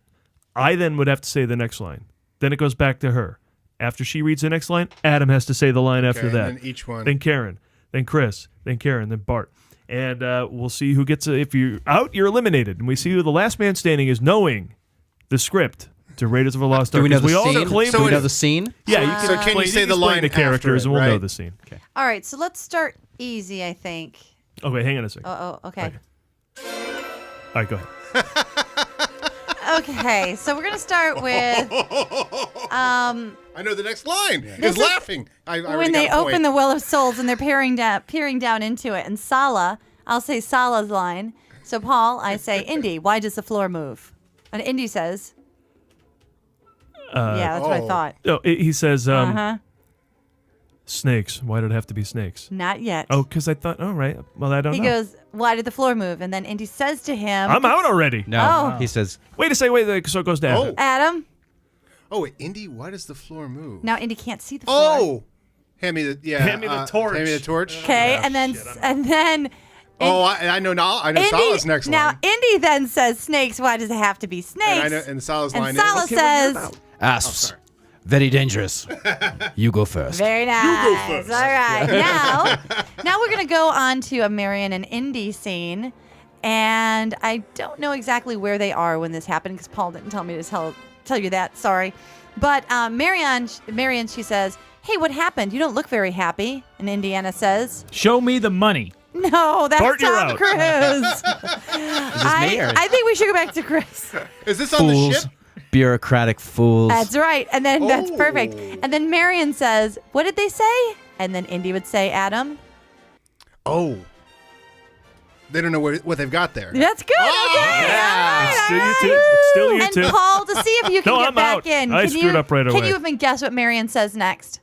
I then would have to say the next line. Then it goes back to her. After she reads the next line, Adam has to say the line after and that. then each one. Then Karen, then Chris, then Karen, then Bart. And we'll see who gets if you're out, you're eliminated. And we see who the last man standing is, knowing the script to Raiders of the Lost Ark. Do we know the we all scene? claim Do we know the scene? Yeah, you So can can you explain, say the explain line the characters after and it, we'll know right? the scene. Okay. All right, so let's start easy, I think. Oh, wait, hang on a second. Oh, okay. All right, go ahead. Okay, so we're going to start with I know the next line is laughing. I when they open the Well of Souls and they're peering down into it. And Sala, I'll say Sala's line. So Paul, I say, Indy, why does the floor move? And Indy says, Yeah, that's what I thought. Oh, he says, snakes. Why did it have to be snakes? Not yet. Oh, because I thought, all right. Well, I don't He know. goes, why did the floor move? And then Indy says to him, I'm out already. No, Oh. he says, wait a second, wait. So it goes down. Adam. Oh, wait, Indy, why does the floor move? Now Indy can't see the floor. Oh! Hand me the torch. Hand me the torch. Okay, and then. Oh, I know now. I know Salah's next now, line. Indy then says, snakes, why does it have to be snakes? And Salah's line Salah is... says, asps. Very dangerous. You go first. very nice. You go first. All right. Now we're going to go on to a Marion and Indy scene. And I don't know exactly where they are when this happened because Paul didn't tell me to tell you that. Sorry. But Marion, she says, hey, what happened? You don't look very happy. And Indiana says, show me the money. no, that's Bart, you're Tom out. Cruise. me, or- I think we should go back to Chris. Is this on the Fools. ship? Bureaucratic fools. That's right. And then that's perfect. And then Marion says, what did they say? And then Indy would say, Adam. Oh. They don't know what they've got there. That's good. Okay. Yeah. It's still All you right. two. It's still you And two. Paul, to see if you can No, get I'm back out. in. I screwed up right Can away. you even guess what Marion says next?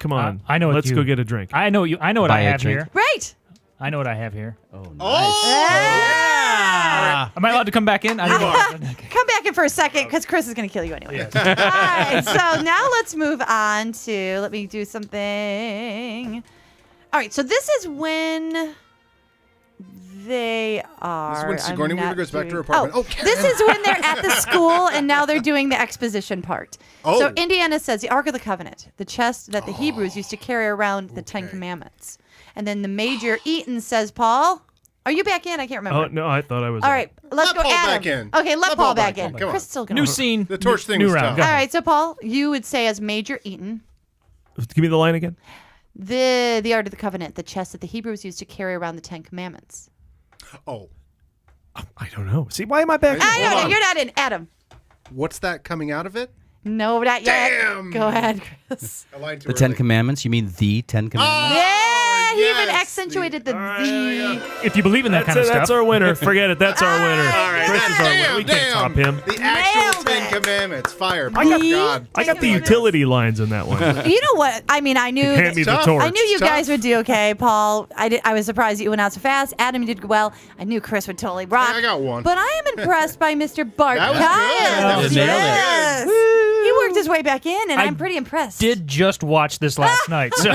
Come on. I know what Let's you- go get a drink. I know what Buy I a have drink. here. Right. I know what I have here. Oh, nice. Yeah. Am I allowed to come back in? Come back in for a second because Chris is going to kill you anyway. All right. So now let's move on to, let me do something. All right. So this is when they are. This is when Sigourney Weaver goes back to her Oh, apartment. this is when they're at the school and now they're doing the exposition part. Oh. So Indiana says the Ark of the Covenant, the chest that the Hebrews used to carry around the Ten Commandments. And then the Major Eaton says, Paul, are you back in? I can't remember. Oh, no, I thought I was. All right, let's Let go Paul Adam. back in. Okay, let Paul back in. Come on. Chris is still gonna New work. scene. The torch thing new was round. tough. Go All ahead. right, so Paul, you would say as Major Eaton, Give me the line again. the Ark of the Covenant, the chest that the Hebrews used to carry around the Ten Commandments. Oh. I don't know. See, why am I back? No, you're not in. Adam. What's that coming out of it? No, not yet. Damn. Go ahead, Chris. I lied to The her. Ten Commandments? You mean the Ten Commandments? Yeah, he even yes. accentuated the If you believe in that kind of stuff. That's our winner. Forget it. That's our winner. All right. Chris is our winner. We can't top him. The actual Nailed Ten it. Commandments. Fire. I got, God. I got the utility lines in that one. You know what? I mean, I knew. Hand me the tough. torch. I knew you Tough. guys would do okay, Paul. I was surprised that you went out so fast. Adam, you did well. I knew Chris would totally rock. Hey, I got one. But I am impressed by Mr. Bart. That was good. That was Yes. good. He worked his way back in, and I I'm pretty impressed. Did just watch this last night. So.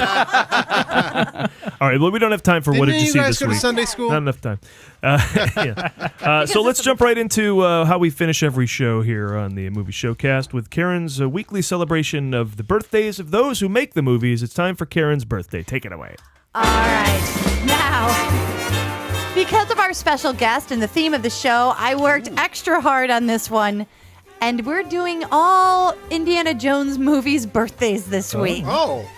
All right. Well, we don't have time for what Didn't did you you see guys this go to week? Sunday school? Not enough time. Yeah. So let's jump right into how we finish every show here on the Movie Showcast with Karen's weekly celebration of the birthdays of those who make the movies. It's time for Karen's birthday. Take it away. All right. Now, because of our special guest and the theme of the show, I worked extra hard on this one. And we're doing all Indiana Jones movies' birthdays this week. Oh.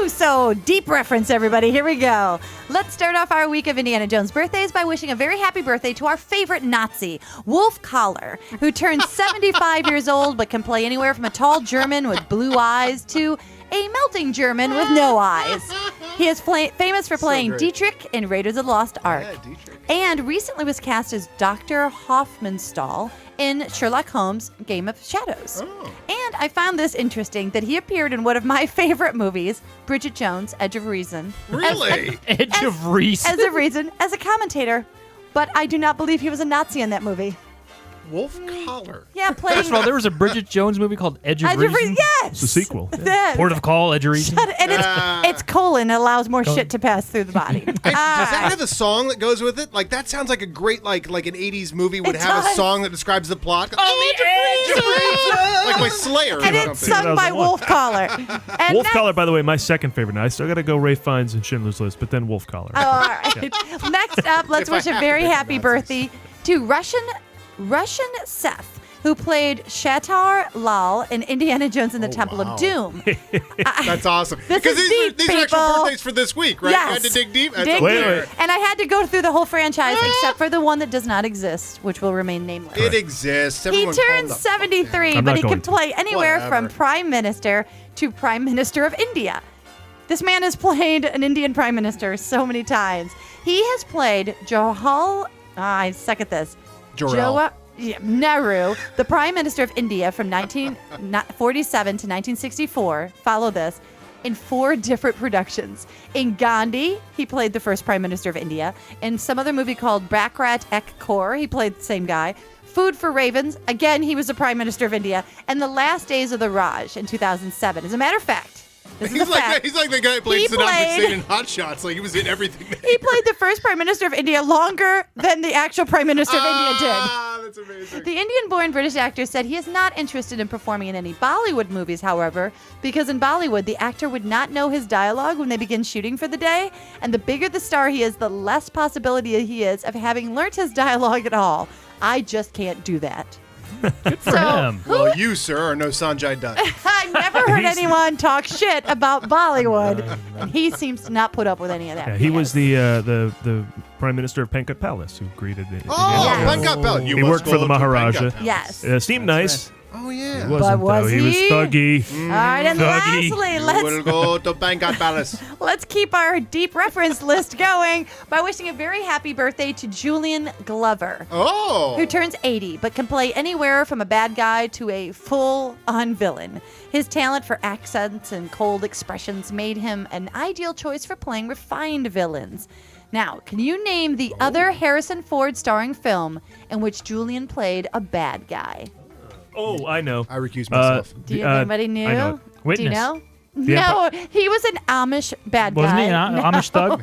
Woo! So, deep reference, everybody. Here we go. Let's start off our week of Indiana Jones birthdays by wishing a very happy birthday to our favorite Nazi, Wolf Collar, who turned 75 years old but can play anywhere from a tall German with blue eyes to a melting German with no eyes. He is famous for playing great. Dietrich in Raiders of the Lost Ark. Yeah, Dietrich. And recently was cast as Dr. Hoffmannsthal in Sherlock Holmes' Game of Shadows. Oh. And I found this interesting that he appeared in one of my favorite movies, Bridget Jones' Edge of Reason. Really? Edge of Reason. As a reason, as a commentator. But I do not believe he was a Nazi in that movie. Wolf Collar. Yeah, playing... First of all, there was a Bridget Jones movie called Edge of Reason. Yes! It's a sequel. Yes. Port of Call, Edge of Reason. And it's colon. It allows more shit to pass through the body. Hey, does that have the song that goes with it? Like that sounds like a great like an 80s movie would It have a does. song that describes the plot. On the edge of reason. Like by Slayer And or it's something. sung by 2001. Wolf Collar. And Wolf next- Collar, by the way, my second favorite. Now I still got to go Ray Fiennes and Schindler's List, but then Wolf Collar. Oh, all right. Next up, let's If I wish a have to very pick happy Nazis. birthday to Russian Seth, who played Shatar Lal in Indiana Jones and the Temple wow. of Doom. That's awesome. This Because is these, deep, these are actual people. birthdays for this week, right? Yes. I had to dig deep. That's Dig okay. deep. Wait. And I had to go through the whole franchise except for the one that does not exist, which will remain nameless. It exists. He Everyone calm turns down. 73, I'm but not he can going to. play anywhere from Whatever. Prime Minister to Prime Minister of India. This man has played an Indian Prime Minister so many times. He has played I suck at this. Jor-El. Nehru, the Prime Minister of India from 1947 to 1964, follow this, in 4 different productions. In Gandhi, he played the first Prime Minister of India. In some other movie called Baccarat Ek Kaur, he played the same guy. Food for Ravens, again, he was the Prime Minister of India. And The Last Days of the Raj in 2007. As a matter of fact, this is a fact. He's like the guy who played Saddam Hussein in Hot Shots. Like, he was in everything. He played the first Prime Minister of India longer than the actual Prime Minister of India did. That's amazing. The Indian-born British actor said he is not interested in performing in any Bollywood movies, however, because in Bollywood, the actor would not know his dialogue when they begin shooting for the day, and the bigger the star he is, the less possibility he is of having learnt his dialogue at all. I just can't do that. Good for him. Well, you, sir, are no Sanjay Dutt. I've never heard anyone talk shit about Bollywood, and he seems to not put up with any of that. Yeah, he was the Prime Minister of Penkat Palace who greeted it. Penkat Palace. He worked for the Maharaja. Yes. Seemed nice. Oh, yeah. He wasn't, was though. He was thuggy. All right, and Thuggy. lastly, We'll go to Penkat Palace. let's keep our deep reference list going by wishing a very happy birthday to Julian Glover. Oh. Who turns 80, but can play anywhere from a bad guy to a full-on villain. His talent for accents and cold expressions made him an ideal choice for playing refined villains. Now, can you name the other Harrison Ford starring film in which Julian played a bad guy? Oh, I know. I recuse myself. Do anybody know? I know. Do you know? Yeah, No, he was an Amish bad guy. Wasn't he an Amish thug?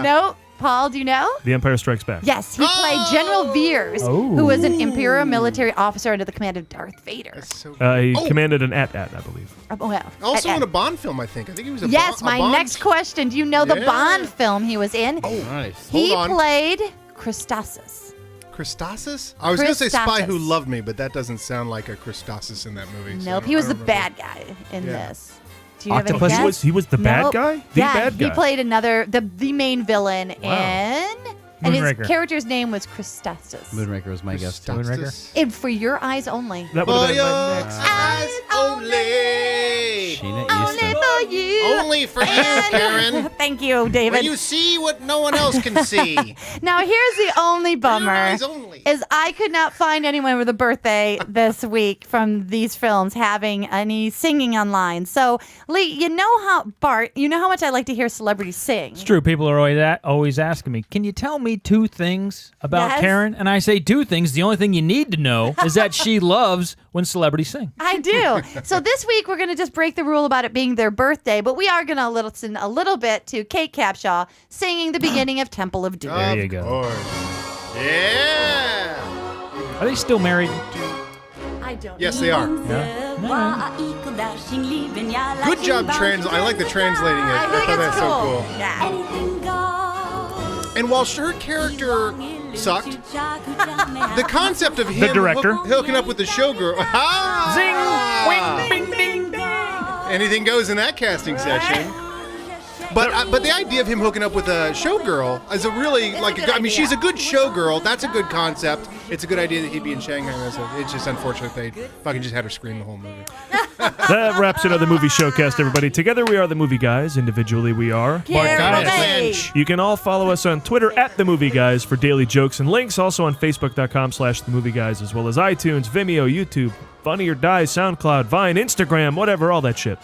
No. Paul, do you know? The Empire Strikes Back. Yes, he played General Veers, who was an Imperial military officer under the command of Darth Vader. He commanded an AT-AT, I believe. Well, Also in a Bond film, I think. I think he was a Yes, my Bond. next question. Do you know the Bond film he was in? Oh, nice. He Hold on. played Christasis. Christasis? I was going to say Spy Who Christasis. Loved Me, but that doesn't sound like a Christasis in that movie. so Nope, I he was the don't remember. bad guy in Yeah. this. Do you have any Octopus? guess? He was the bad Nope. guy? The Yeah, bad guy. he played the main villain in, and his Moonraker. character's name was Christasis. Moonraker was my guess too. Moonraker? And for your eyes only. That would have been my Your next. eyes only. Sheena Only Easton. for you. Only for you, Karen. Thank you, David. When you see what no one else can see. Now, here's the only bummer, eyes only. is I could not find anyone with a birthday this week from these films having any singing online. So, Lee, Bart, you know how much I like to hear celebrities sing. It's true. People are always asking me, can you tell me 2 things about Yes. Karen? And I say 2 things. The only thing you need to know is that she loves when celebrities sing. I do. So this week we're going to just break the rule about it being their birthday, but we are going to listen a little bit to Kate Capshaw singing the beginning of Temple of Doom. There you go. Course. Yeah. Are they still married? I don't Yes, they are. Yeah. Good job I like the translating it. I think thought it's that's so cool. cool. Yeah. And while her character sucked, the concept of him director. hooking up with the showgirl. Zing! Wing! Bing! Bing! Bing! Anything goes in that casting session. But the idea of him hooking up with a showgirl is a really she's a good showgirl. That's a good concept. It's a good idea that he'd be in Shanghai. It's just unfortunate they fucking just had her scream the whole movie. That wraps another movie Showcast, everybody. Together we are the Movie Guys. Individually we are Karen Lynch. You can all follow us on Twitter at The Movie Guys for daily jokes and links. Also on Facebook.com/The Movie Guys, as well as iTunes, Vimeo, YouTube, Funny or Die, SoundCloud, Vine, Instagram, whatever, all that shit.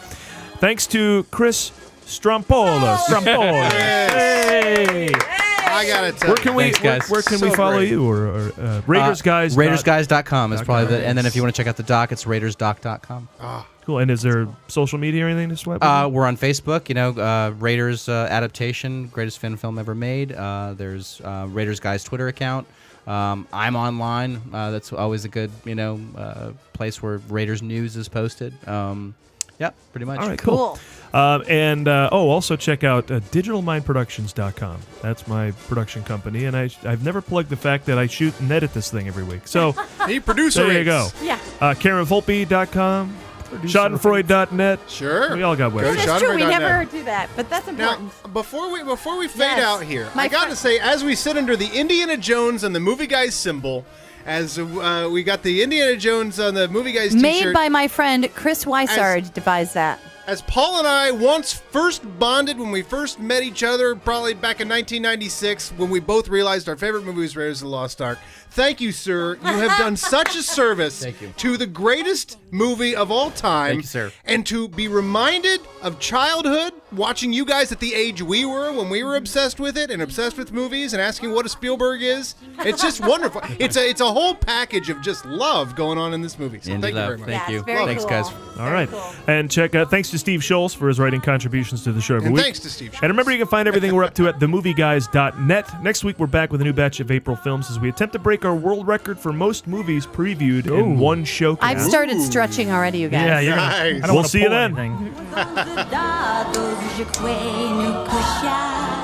Thanks to Chris Strompolos. Hey! I gotta tell Where can we Thanks, guys. where can So we follow great. you or RaidersGuys? RaidersGuys.com is probably the, and then if you want to check out the doc, it's RaidersDoc.com. Cool. And is there social media or anything to swipe? We're on Facebook. Raiders Adaptation, greatest film ever made. There's Raiders Guys Twitter account. I'm online. That's always a good place where Raiders news is posted. Yeah, pretty much. All right, cool. Also check out digitalmindproductions.com. That's my production company, and I've never plugged the fact that I shoot and edit this thing every week. So He producer there you rates. go. Yeah. KarenVolpe.com, Schadenfreude.net. Sure. We all got Go to websites. That's true. We Schadenfreude.net. never do that, but that's important. Now, before we fade Yes. out here, My I got to say, as we sit under the Indiana Jones and the Movie Guys symbol, as we got the Indiana Jones on the Movie Guys Made t-shirt. by my friend Chris Weissard devised that. As Paul and I once first bonded when we first met each other, probably back in 1996, when we both realized our favorite movie was Raiders of the Lost Ark. Thank you, sir. You have done such a service to the greatest movie of all time. Thank you, sir. And to be reminded of childhood, watching you guys at the age we were when we were obsessed with it and obsessed with movies and asking what a Spielberg is. It's just wonderful. It's a whole package of just love going on in this movie. So thank you very much. Thank you. Thanks, guys. All right. And thanks to Steve Schultz for his writing contributions to the show every And week. thanks to Steve Schultz. And remember, you can find everything we're up to at themovieguys.net. Next week, we're back with a new batch of April films as we attempt to break our world record for most movies previewed in one showcase. I've started stretching already, you guys. Yeah, you're Nice. I don't We'll wanna see you pull then. anything. Dados de coelho puxar.